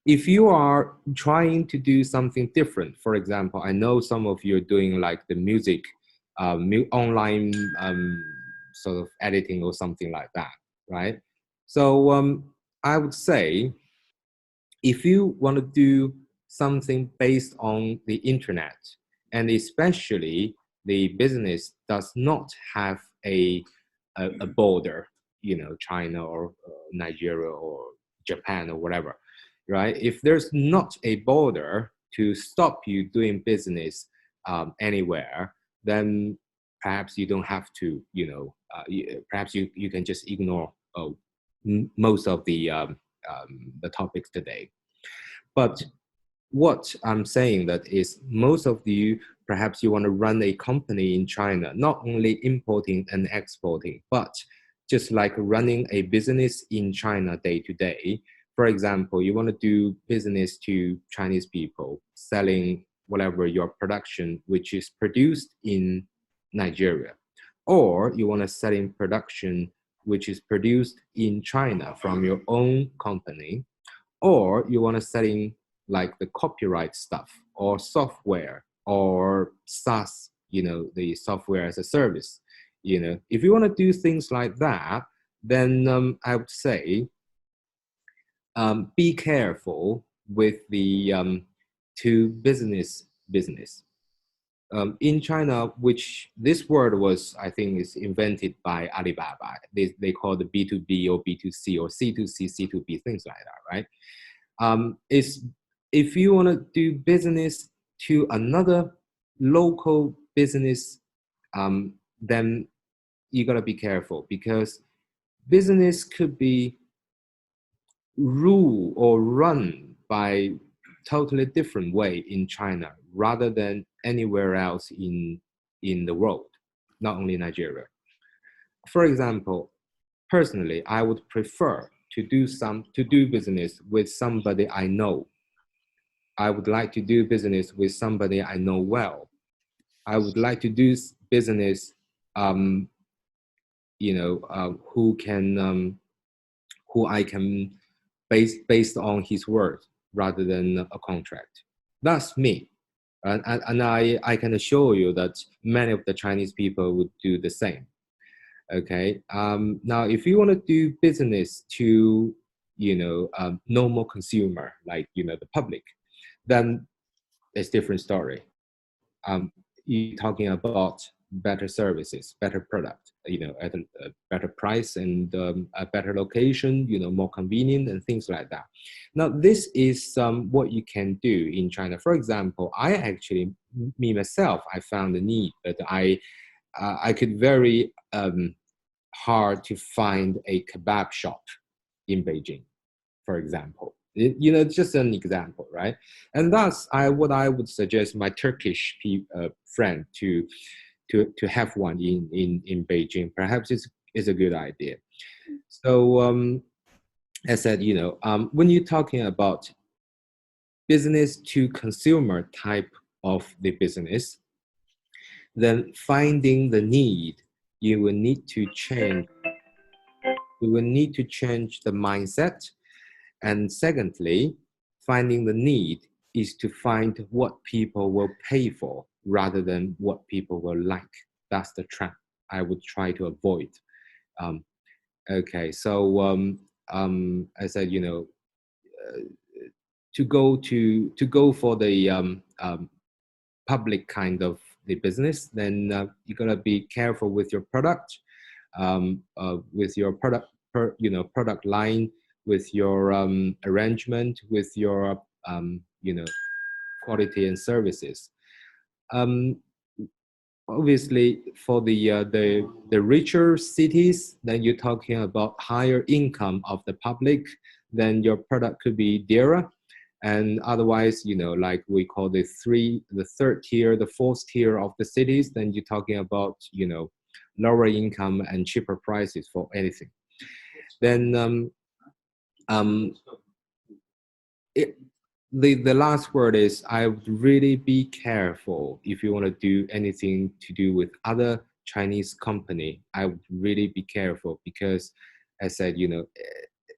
if you are trying to do something different, for example, I know some of you are doing like the music online sort of editing or something like that, right? So I would say, if you want to do something based on the internet, and especially the business does not have a border, China or Nigeria or Japan or whatever, right? If there's not a border to stop you doing business anywhere, then perhaps you don't have to, perhaps you can just ignore most of the topics today. But what I'm saying that is, most of you, perhaps you want to run a company in China, not only importing and exporting, but just like running a business in China day to day. For example, you want to do business to Chinese people, selling whatever your production, which is produced in Nigeria, or you want to sell in production which is produced in China from your own company, or you want to sell in like the copyright stuff or software or SaaS, the software as a service. If you want to do things like that, then I would say be careful with the to business. In China, which this word was, I think, is invented by Alibaba. They call it B2B or B2C or C2C, C2B, things like that, right? If you want to do business to another local business, then you gotta be careful, because business could be ruled or run by totally different way in China rather than anywhere else in the world, not only Nigeria. For example, personally, I would prefer to do business with somebody I know. I would like to do business with somebody I know well. I would like to do business, who I can based on his word rather than a contract. That's me. And I can assure you that many of the Chinese people would do the same. Okay. Now, if you want to do business to, normal consumer, like, the public, then it's a different story. You're talking about better services, better product, at a better price and a better location, more convenient and things like that. Now, this is what you can do in China. For example, me myself, I found the need, but I could very hard to find a kebab shop in Beijing, for example. It's just an example, right? And thus, what I would suggest my Turkish friend to have one in Beijing. Perhaps is a good idea. So as I said, when you're talking about business to consumer type of the business, then finding the need, you will need to change. You will need to change the mindset. And secondly, finding the need is to find what people will pay for rather than what people will like. That's the trap I would try to avoid. Okay, so I said, to go for the public kind of the business, then you're gonna be careful with your product, with your product line, with your arrangement, with your quality and services. Obviously, for the richer cities, then you're talking about higher income of the public, then your product could be dearer. And otherwise, like we call the third tier, the fourth tier of the cities, then you're talking about, lower income and cheaper prices for anything. Then the last word is, I would really be careful if you want to do anything to do with other Chinese company. I would really be careful because, as I said,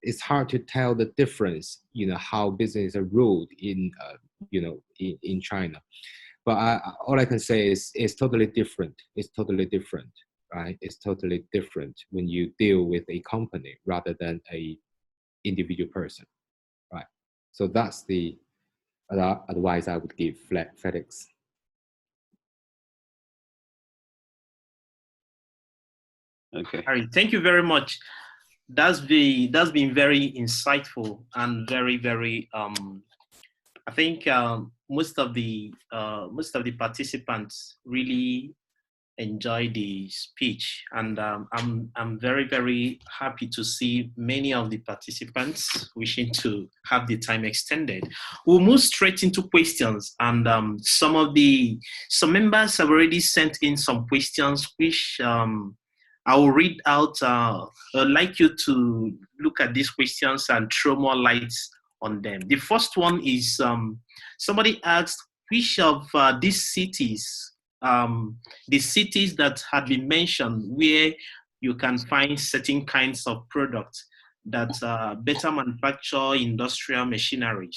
it's hard to tell the difference, how business are ruled in China. But all I can say is it's totally different. It's totally different, right? It's totally different when you deal with a company rather than a individual person, right? So that's the advice I would give FedEx. Okay. All right, thank you very much. That's been very insightful and very, very. I think most of the participants really enjoyed the speech, and I'm very, very happy to see many of the participants wishing to have the time extended. We'll move straight into questions, and some members have already sent in some questions, which I will read out. I'd like you to look at these questions and throw more light on them. The first one is somebody asked, which of these cities, the cities that had been mentioned, where you can find certain kinds of products that better manufacture industrial machinery?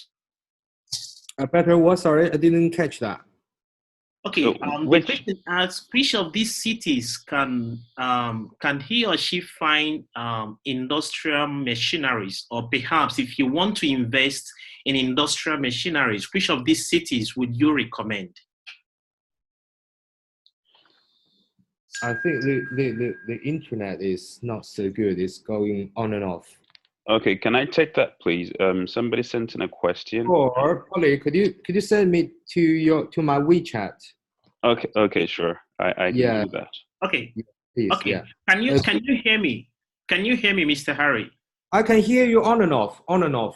Better what? Sorry, I didn't catch that. Okay, the question asks, which of these cities can he or she find industrial machineries? Or perhaps if you want to invest in industrial machineries, which of these cities would you recommend? I think the internet is not so good. It's going on and off. Okay, can I take that, please? Somebody sent in a question. Or Polly, could you send me to my WeChat? Okay, sure. I can do that. Okay. Please, okay. Yeah. Can you hear me? Can you hear me, Mr. Harry? I can hear you on and off,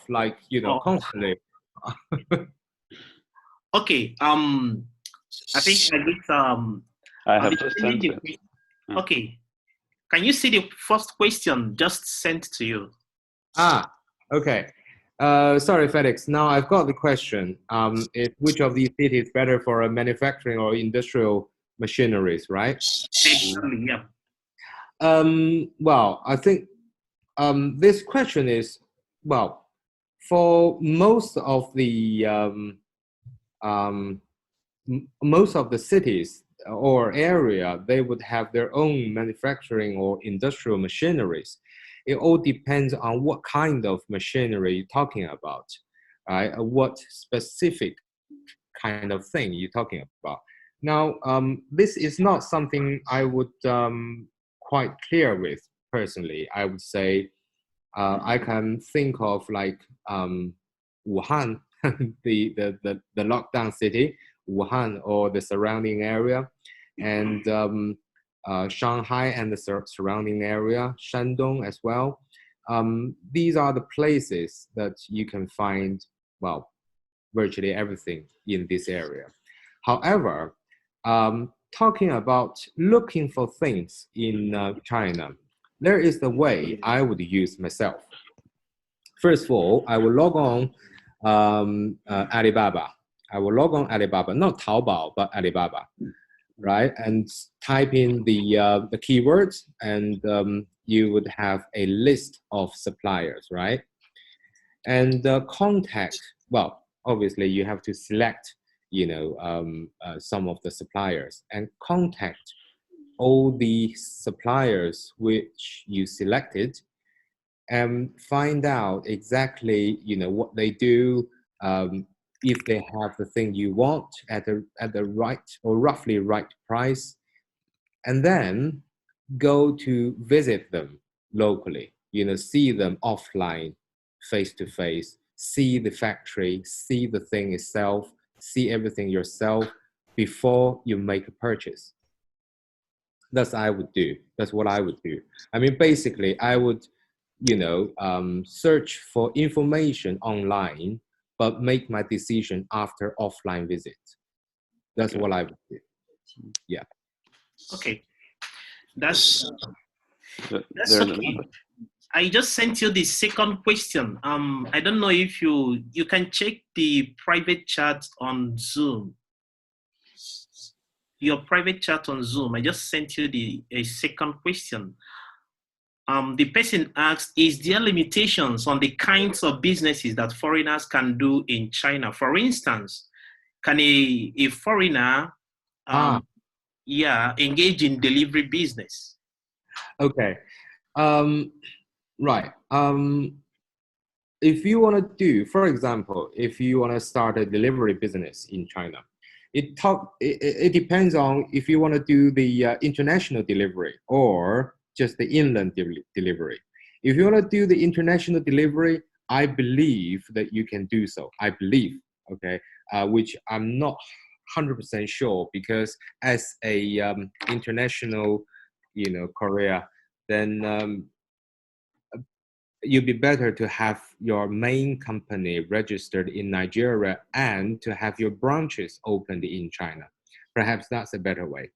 like constantly. Okay. I think I have just sent it. Okay. Can you see the first question just sent to you? Okay. Sorry, FedEx. Now I've got the question. Which of these cities is better for manufacturing or industrial machineries, right? Exactly, yeah. Well, I think this question is, well, for most of the cities or area, they would have their own manufacturing or industrial machineries. It all depends on what kind of machinery you're talking about, right? What specific kind of thing you're talking about. Now, this is not something I would quite clear with personally. I would say I can think of like Wuhan, the lockdown city, Wuhan or the surrounding area, and Shanghai and the surrounding area, Shandong as well. These are the places that you can find, well, virtually everything in this area. However, talking about looking for things in China, there is the way I would use myself. First of all, I will log on Alibaba. I will log on Alibaba, not Taobao, but Alibaba, right? And type in the keywords, and you would have a list of suppliers, right? And contact, well, obviously you have to select, you know, some of the suppliers and contact all the suppliers which you selected and find out exactly, you know, what they do, if they have the thing you want at the right or roughly right price, and then go to visit them locally, you know, see them offline, face to face, see the factory, see the thing itself, see everything yourself before you make a purchase. That's what I would do. That's what I would do. I mean, basically, I would, you know, search for information online, but make my decision after offline visit. That's what I would do. Yeah. Okay. That's There's okay. I just sent you the second question. I don't know if you can check the private chat on Zoom. Your private chat on Zoom. I just sent you a second question. The person asked, is there limitations on the kinds of businesses that foreigners can do in China? For instance, can a foreigner engage in delivery business? Okay. Right. If you want to do, for example, if you want to start a delivery business in China, it depends on if you want to do the international delivery or just the inland delivery. If you want to do the international delivery, I believe that you can do so. I believe, okay, which I'm not 100% sure, because as a international, you know, courier, then you'd be better to have your main company registered in Nigeria and to have your branches opened in China. Perhaps that's a better way.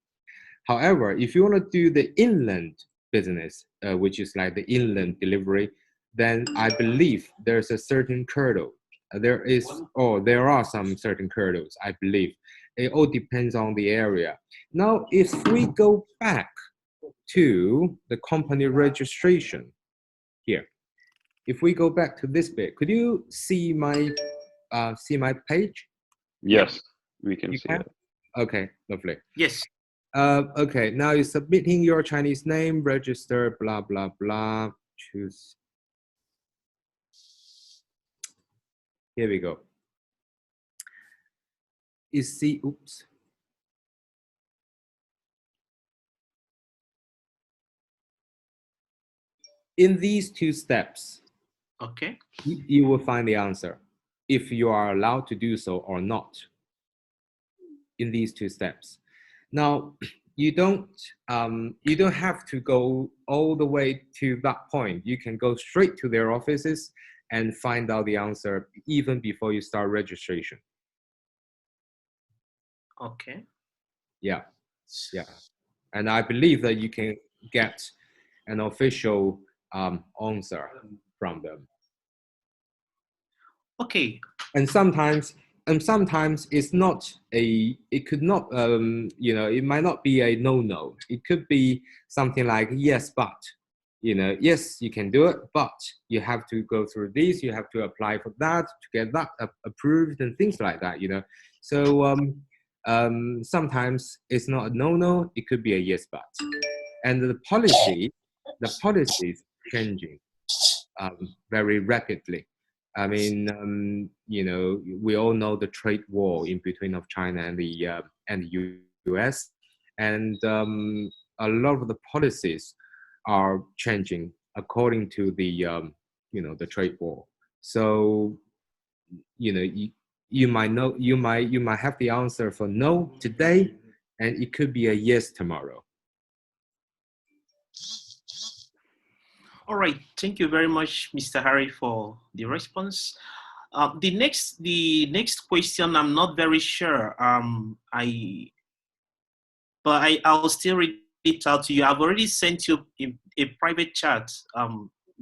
However, if you want to do the inland business, which is like the inland delivery, then I believe there's a certain hurdle. There are some certain hurdles, I believe. It all depends on the area. Now, if we go back to the company registration here, if we go back to this bit, could you see my page? Yes, we can see it. Okay, lovely. Yes. Okay, now you're submitting your Chinese name, register, blah, blah, blah, choose. Here we go. Oops. In these two steps, okay, you will find the answer if you are allowed to do so or not. In these two steps. Now, you don't have to go all the way to that point. You can go straight to their offices and find out the answer even before you start registration. Okay. Yeah. And I believe that you can get an official answer from them. Okay. And sometimes it's not it could not, you know, it might not be a no. It could be something like, yes, but, you know, yes, you can do it, but you have to go through this, you have to apply for that to get that approved and things like that, you know. So sometimes it's not a no, it could be a yes, but. And the policy is changing very rapidly. I mean, you know, we all know the trade war in between of China and the US, and a lot of the policies are changing according to the the trade war. So you might have the answer for no today, and it could be a yes tomorrow. All right, thank you very much, Mr. Harry, for the response. The next question, I'm not very sure. I'll still read it out to you. I've already sent you a private chat.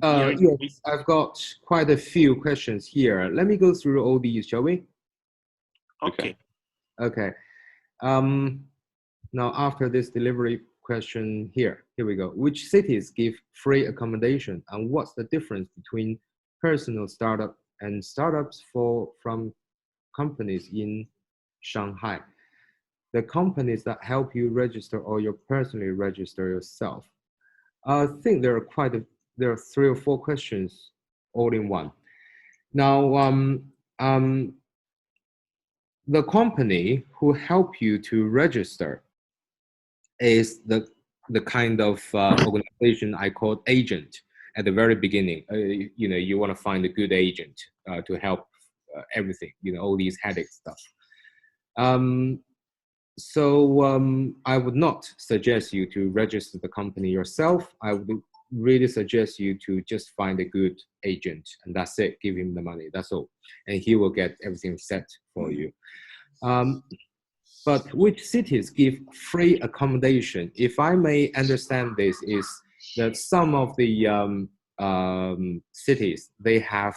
Yes, I've got quite a few questions here. Let me go through all these, shall we? Okay. Okay. Now, after this delivery question here we go. Which cities give free accommodation, and what's the difference between personal startup and startups from companies in Shanghai? The companies that help you register, or you personally register yourself? I think there are 3 or 4 questions all in one. Now, the company who help you to register is the kind of organization I called agent at the very beginning. You want to find a good agent to help everything, all these headache stuff. So I would not suggest you to register the company yourself. I would really suggest you to just find a good agent, and that's it. Give him the money, that's all. And he will get everything set for you. But which cities give free accommodation? If I may understand this, is that some of the cities, they have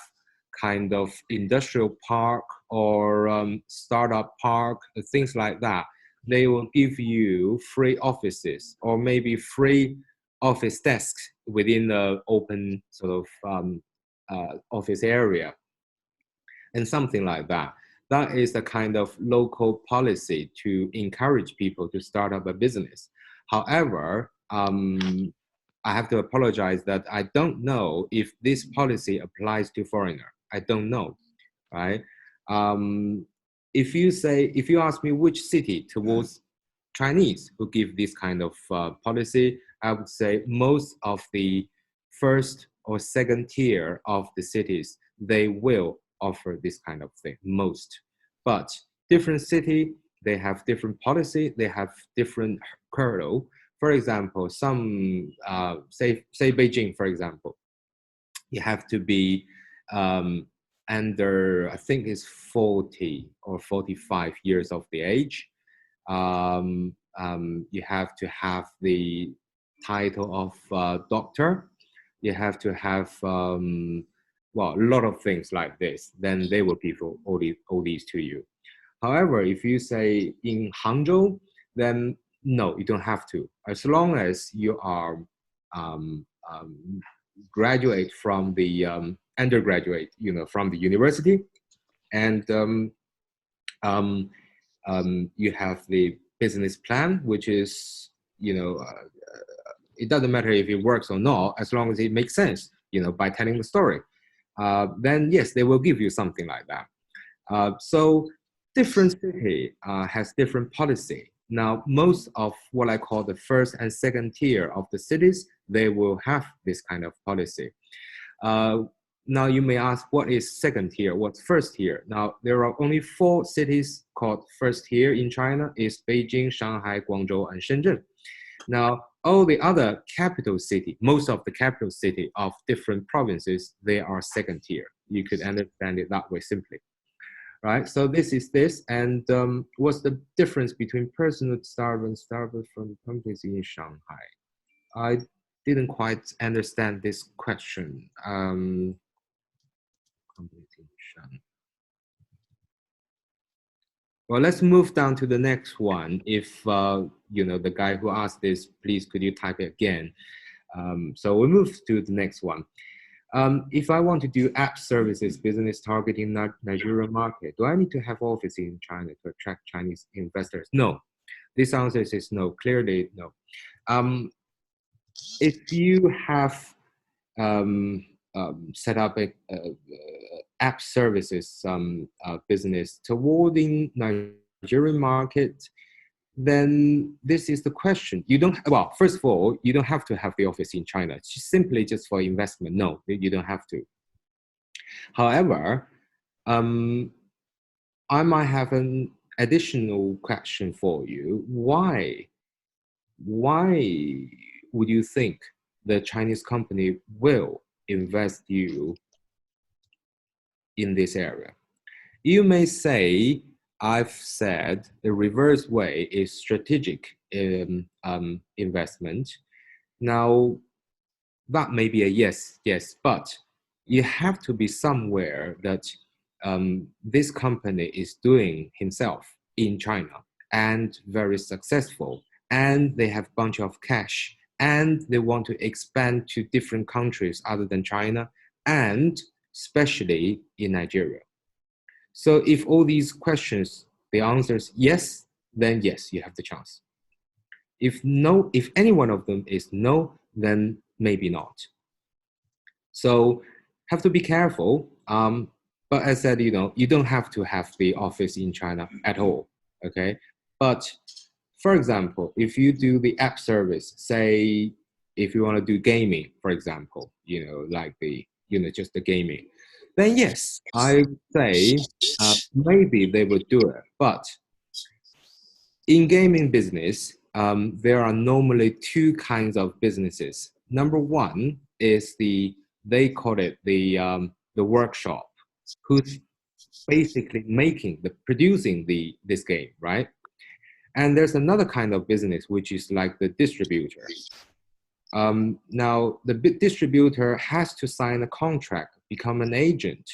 kind of industrial park or startup park, things like that. They will give you free offices or maybe free office desks within the open sort of office area and something like that. That is a kind of local policy to encourage people to start up a business. However, I have to apologize that I don't know if this policy applies to foreigner. I don't know, right? If you ask me which city towards Chinese who give this kind of policy, I would say most of the first or second tier of the cities, they will offer this kind of thing, most. But different city, they have different policy, they have different hurdle. For example, some, say Beijing, for example, you have to be under, I think it's 40 or 45 years of the age. You have to have the title of doctor. You have to have, well, a lot of things like this. Then they will give all these to you. However, if you say in Hangzhou, then no, you don't have to. As long as you are graduate from the undergraduate, from the university, and you have the business plan, which is, it doesn't matter if it works or not, as long as it makes sense, by telling the story. Then yes, they will give you something like that. So different city has different policy. Now, most of what I call the first and second tier of the cities, they will have this kind of policy. Now you may ask, what is second tier? What's first tier? Now, there are only 4 cities called first tier in China. Is Beijing, Shanghai, Guangzhou, and Shenzhen. Now, all the other capital city, most of the capital city of different provinces, they are second tier. You could understand it that way simply. Right, so this is this, and what's the difference between personal startup and startup from companies in Shanghai? I didn't quite understand this question. Companies in Shanghai. Well, let's move down to the next one. If the guy who asked this, please could you type it again? So we'll move to the next one. If I want to do app services business targeting Nigerian market, do I need to have office in China to attract Chinese investors? No. This answer is no, clearly no. If you have set up a app services business toward the Nigerian market, then this is the question. You don't, well, first of all, you don't have to have the office in China. It's simply just for investment. No, you don't have to. However, I might have an additional question for you. Why would you think the Chinese company will invest you in this area? You may say, I've said the reverse way is strategic investment. Now, that may be a yes, but you have to be somewhere that this company is doing himself in China and very successful, and they have a bunch of cash, and they want to expand to different countries other than China, and especially in Nigeria. So if all these questions, the answer is yes, then yes, you have the chance. If no, if any one of them is no, then maybe not. So have to be careful. But as I said, you know, you don't have to have the office in China at all, okay? But for example, if you do the app service, say, if you want to do gaming, for example, you know, like the, you know, just the gaming, then yes, I would say maybe they would do it. But in gaming business, there are normally two kinds of businesses. Number one is they call it the workshop, who's basically producing this game, right? And there's another kind of business, which is like the distributor. Now, the distributor has to sign a contract, become an agent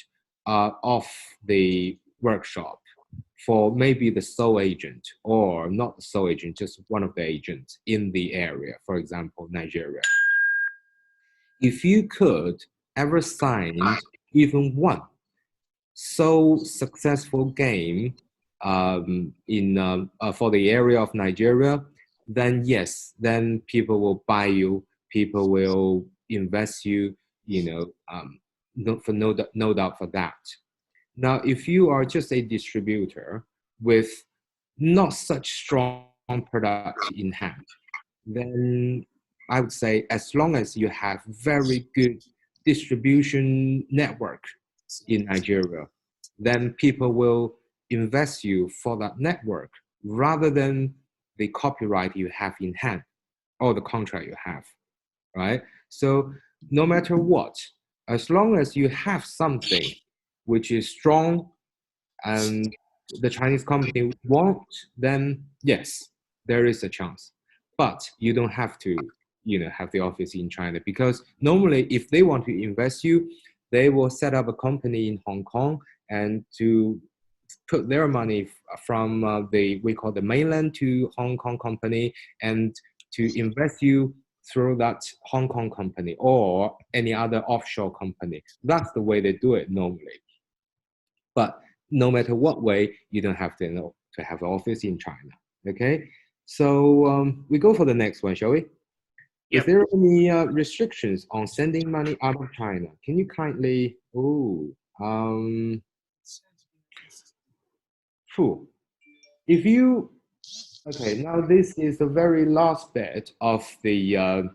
of the workshop for maybe the sole agent, or not the sole agent, just one of the agents in the area, for example, Nigeria. If you could ever sign even one so successful game for the area of Nigeria, then yes, then people will buy you, people will invest you, you know, no doubt for that. Now, if you are just a distributor with not such strong product in hand, then I would say as long as you have very good distribution network in Nigeria, then people will invest you for that network rather than the copyright you have in hand or the contract you have, right? So no matter what, as long as you have something which is strong and the Chinese company won't, then yes, there is a chance. But you don't have to, you know, have the office in China, because normally if they want to invest you, they will set up a company in Hong Kong and to put their money from we call the mainland to Hong Kong company, and to invest you through that Hong Kong company or any other offshore company. That's the way they do it normally. But no matter what way, you don't have to know to have an office in China. Okay, so we go for the next one, shall we? Yep. Is there any restrictions on sending money out of China? Can you kindly? If you, okay, now this is the very last bit of the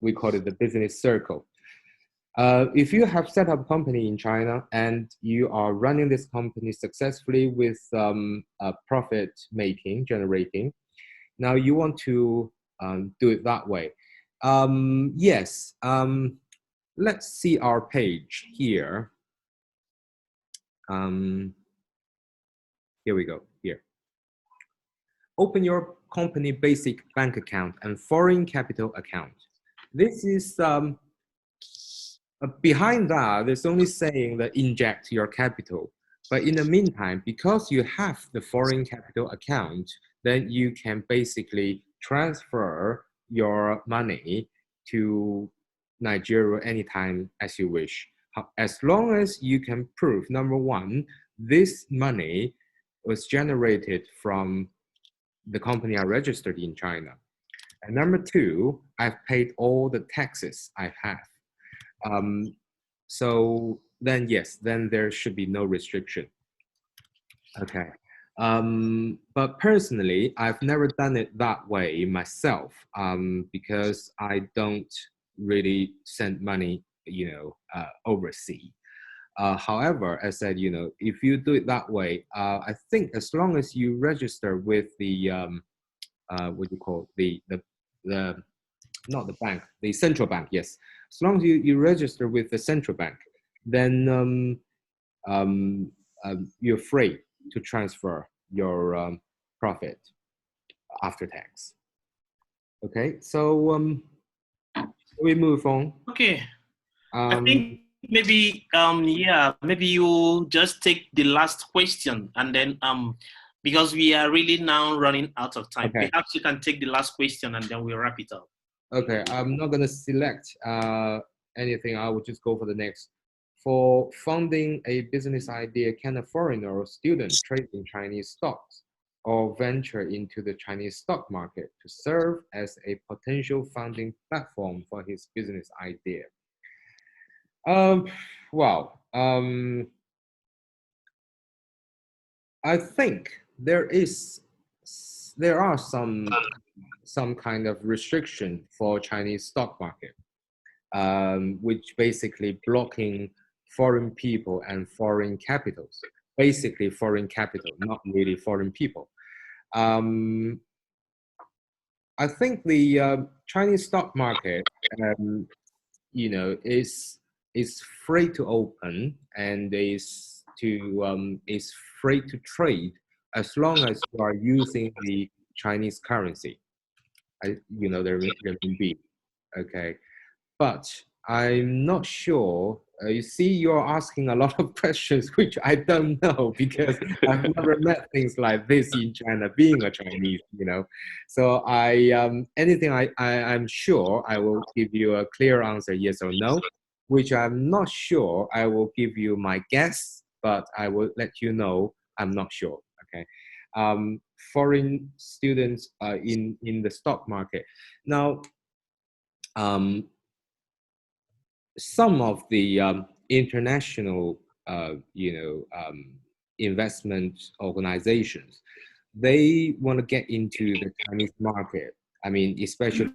we call it the business circle. If you have set up a company in China and you are running this company successfully with profit making, generating, now you want to do it that way. Yes, let's see our page here. Here we go, here. Open your company basic bank account and foreign capital account. This is behind that, there's only saying that inject your capital. But in the meantime, because you have the foreign capital account, then you can basically transfer your money to Nigeria anytime as you wish. As long as you can prove, number one, this money was generated from the company I registered in China. And number two, I've paid all the taxes I have. So then yes, then there should be no restriction. Okay. But personally, I've never done it that way myself, because I don't really send money, overseas. However, as I said, if you do it that way, I think as long as you register with the what do you call the not the bank, the central bank, yes. As long as you register with the central bank, then you're free to transfer your profit after tax. Okay, so we move on. Okay, I think maybe maybe you just take the last question, and then because we are really now running out of time. Okay. Perhaps you can take the last question and then we'll wrap it up. Okay, I'm not going to select anything. I will just go for the next. For funding a business idea, can a foreigner or student trade in Chinese stocks or venture into the Chinese stock market to serve as a potential funding platform for his business idea? I think there are some kind of restriction for Chinese stock market, which basically blocking foreign people and foreign capitals. Basically foreign capital, not really foreign people. I think the Chinese stock market, is free to open and is free to trade as long as you are using the Chinese currency, the renminbi. Okay, but I'm not sure. You see, you're asking a lot of questions which I don't know because I've never met things like this in China, being a Chinese, So I'm sure I will give you a clear answer, yes or no, which I'm not sure. I will give you my guess, but I will let you know I'm not sure. Okay. Foreign students in the stock market. Now, some of the international, investment organizations, they want to get into the Chinese market. I mean, especially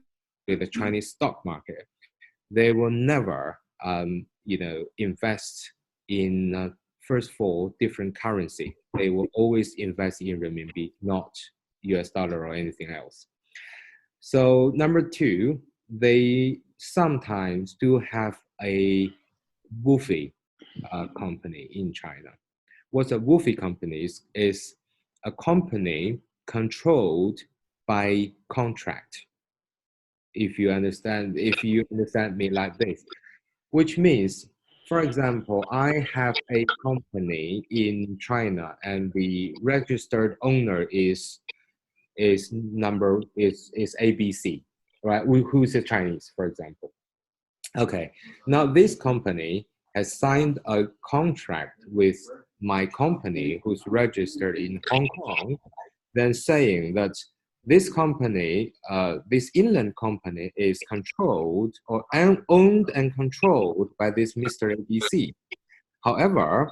the Chinese stock market. They will never, invest in, first of all, different currency. They will always invest in renminbi, not US dollar or anything else. So number two, they sometimes do have a WOFE company in China. What's a WOFE company is a company controlled by contract. If you understand me like this, which means, for example, I have a company in China and the registered owner is ABC, right? Who's a Chinese, for example. Okay, now this company has signed a contract with my company who's registered in Hong Kong, then saying that this company, this inland company is controlled or owned and controlled by this Mr. ABC. However,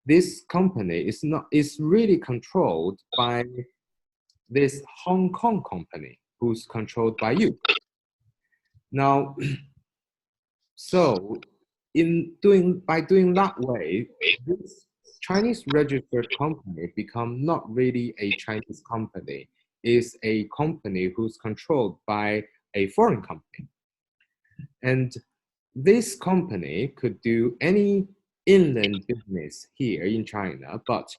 this company is really controlled by this Hong Kong company who's controlled by you. Now, so by doing that way, this Chinese registered company become not really a Chinese company, is a company who's controlled by a foreign company. And this company could do any inland business here in China, but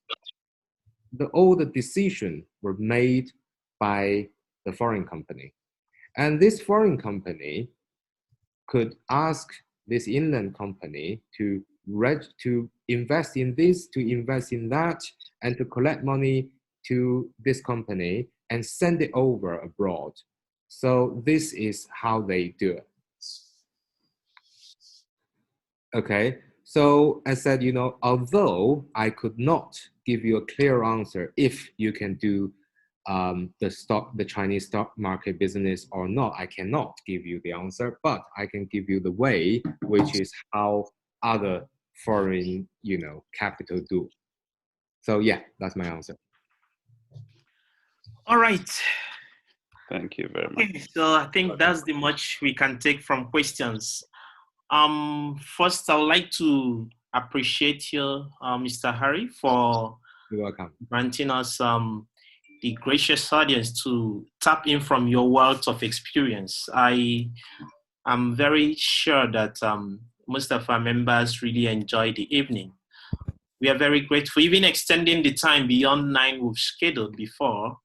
all the decisions were made by the foreign company. And this foreign company could ask this inland company to invest in this, to invest in that, and to collect money to this company and send it over abroad. So this is how they do it. Okay, so I said, although I could not give you a clear answer if you can do the Chinese stock market business or not, I cannot give you the answer, but I can give you the way, which is how other foreign, capital do. So yeah, that's my answer. All right. Thank you very much. Okay, so I think that's the much we can take from questions. First, I would like to appreciate you, Mr. Harry, for You're welcome. granting us the gracious audience to tap in from your wealth of experience. I am very sure that most of our members really enjoyed the evening. We are very grateful, even extending the time beyond 9 we've scheduled before,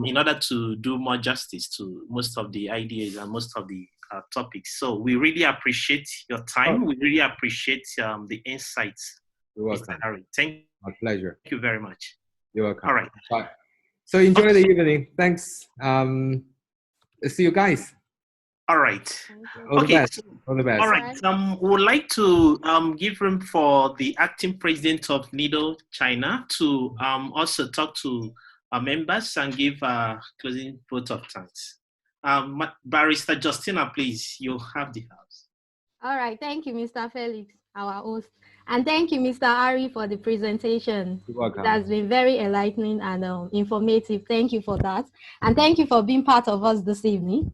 in order to do more justice to most of the ideas and most of the topics. So we really appreciate your time. We really appreciate the insights, You're welcome. Mr. Harry. Thank My pleasure. you very much. You're welcome. All right. Bye. So enjoy the evening. Thanks. See you guys. All right. All the Okay. best. All the best. All right. We would like to give room for the acting president of NIDO China to also talk to our members and give a closing vote of thanks. Barrister Justina, please, you have the house. All right. Thank you, Mr. Felix, our host. And thank you, Mr. Ari, for the presentation. You're welcome. It has been very enlightening and informative. Thank you for that. And thank you for being part of us this evening.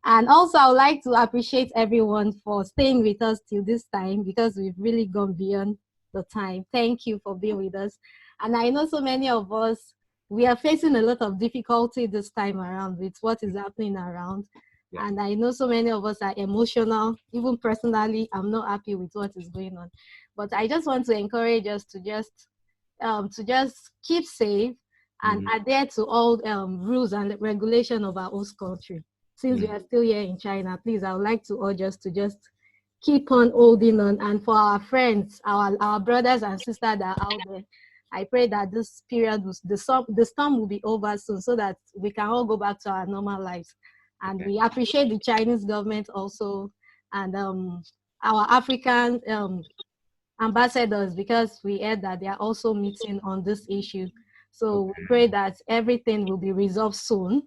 And also, I would like to appreciate everyone for staying with us till this time, because we've really gone beyond the time. Thank you for being with us. And I know so many of us, we are facing a lot of difficulty this time around with what is happening around. Yeah. And I know so many of us are emotional. Even personally, I'm not happy with what is going on. But I just want to encourage us to just keep safe and adhere to all rules and regulation of our host country. Since we are still here in China, please, I would like to urge us to just keep on holding on. And for our friends, our brothers and sisters that are out there, I pray that this period, the storm will be over soon, so that we can all go back to our normal lives. And we appreciate the Chinese government also, and our African ambassadors, because we heard that they are also meeting on this issue. So we pray that everything will be resolved soon,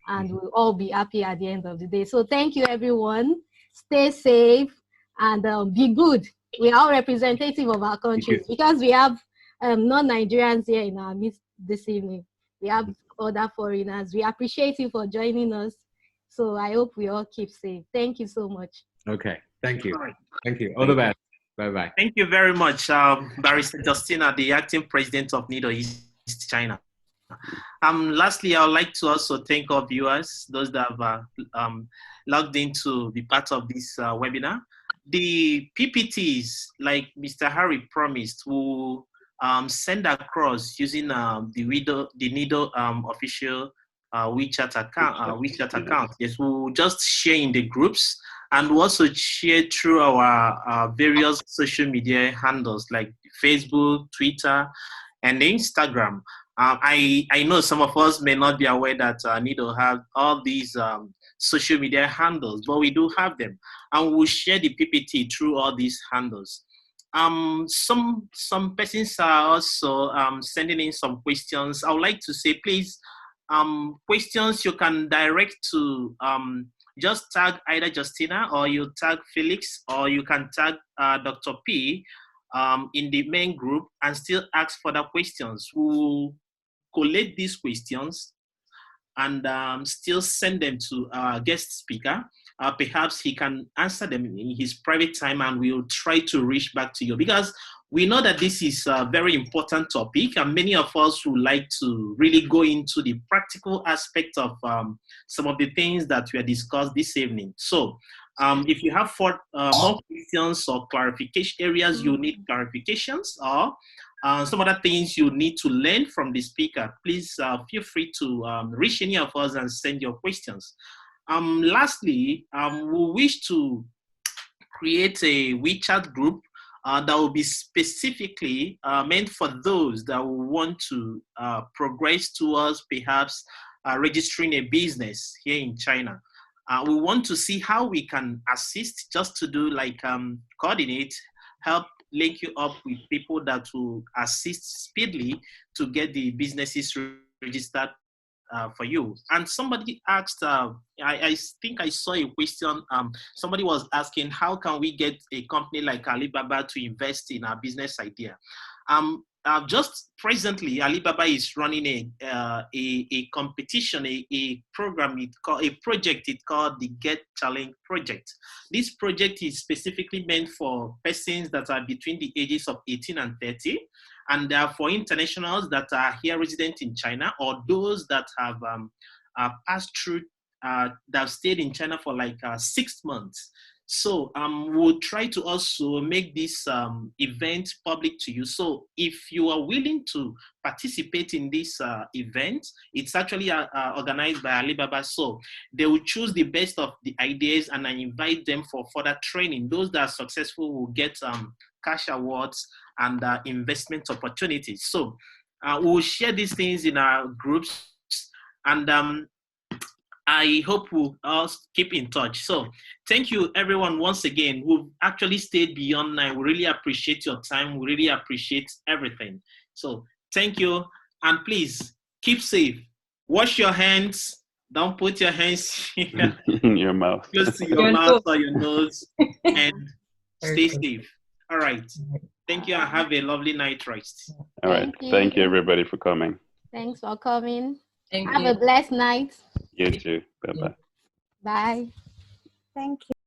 and we'll all be happy at the end of the day. So thank you, everyone. Stay safe and be good. We are all representative of our countries, because we have non-Nigerians here in our midst this evening. We have other foreigners. We appreciate you for joining us. So I hope we all keep safe. Thank you so much. Okay. Thank you. Thank you. All the best. Bye-bye. Thank you very much, Barrister Justina, the acting president of NIDO East China. Lastly, I would like to also thank our viewers, those that have logged in to be part of this webinar. The PPTs, like Mr. Harry promised, will send across using the NIDO official WeChat account. Yes, we'll just share in the groups, and we'll also share through our various social media handles like Facebook, Twitter, and Instagram. I know some of us may not be aware that NIDO have all these social media handles, but we do have them, and we'll share the PPT through all these handles. Some persons are also sending in some questions. I would like to say, please, questions you can direct to just tag either Justina, or you tag Felix, or you can tag Dr. P in the main group and still ask further questions. We'll collate these questions and still send them to our guest speaker. Perhaps he can answer them in his private time, and we'll try to reach back to you, because we know that this is a very important topic, and many of us would like to really go into the practical aspect of some of the things that were discussed this evening. So if you have more questions or clarification areas you need clarifications, or some other things you need to learn from the speaker, please feel free to reach any of us and send your questions. Lastly, we wish to create a WeChat group that will be specifically meant for those that will want to progress towards perhaps registering a business here in China. We want to see how we can assist, just to do like coordinate, help link you up with people that will assist speedily to get the businesses registered for you. And somebody asked, I think I saw a question, somebody was asking, how can we get a company like Alibaba to invest in our business idea? just presently, Alibaba is running a competition, a program, a project. It's called the Get Challenge Project. This project is specifically meant for persons that are between the ages of 18 and 30, and for internationals that are here resident in China, or those that have passed through, that have stayed in China for like 6 months. So we'll try to also make this event public to you. So if you are willing to participate in this event, it's actually organized by Alibaba. So they will choose the best of the ideas and I invite them for further training. Those that are successful will get cash awards and investment opportunities. So we'll share these things in our groups, and I hope we'll all keep in touch. So thank you everyone once again who actually stayed beyond 9. We really appreciate your time. We really appreciate everything. So thank you, and please keep safe. Wash your hands. Don't put your hands in your mouth. Close to your mouth or your nose, and stay safe. All right. Thank you and have a lovely night rest. All right. Thank you everybody for coming. Thanks for coming. Thank Have you. a blessed night. You too. Bye-bye. Bye. Thank you.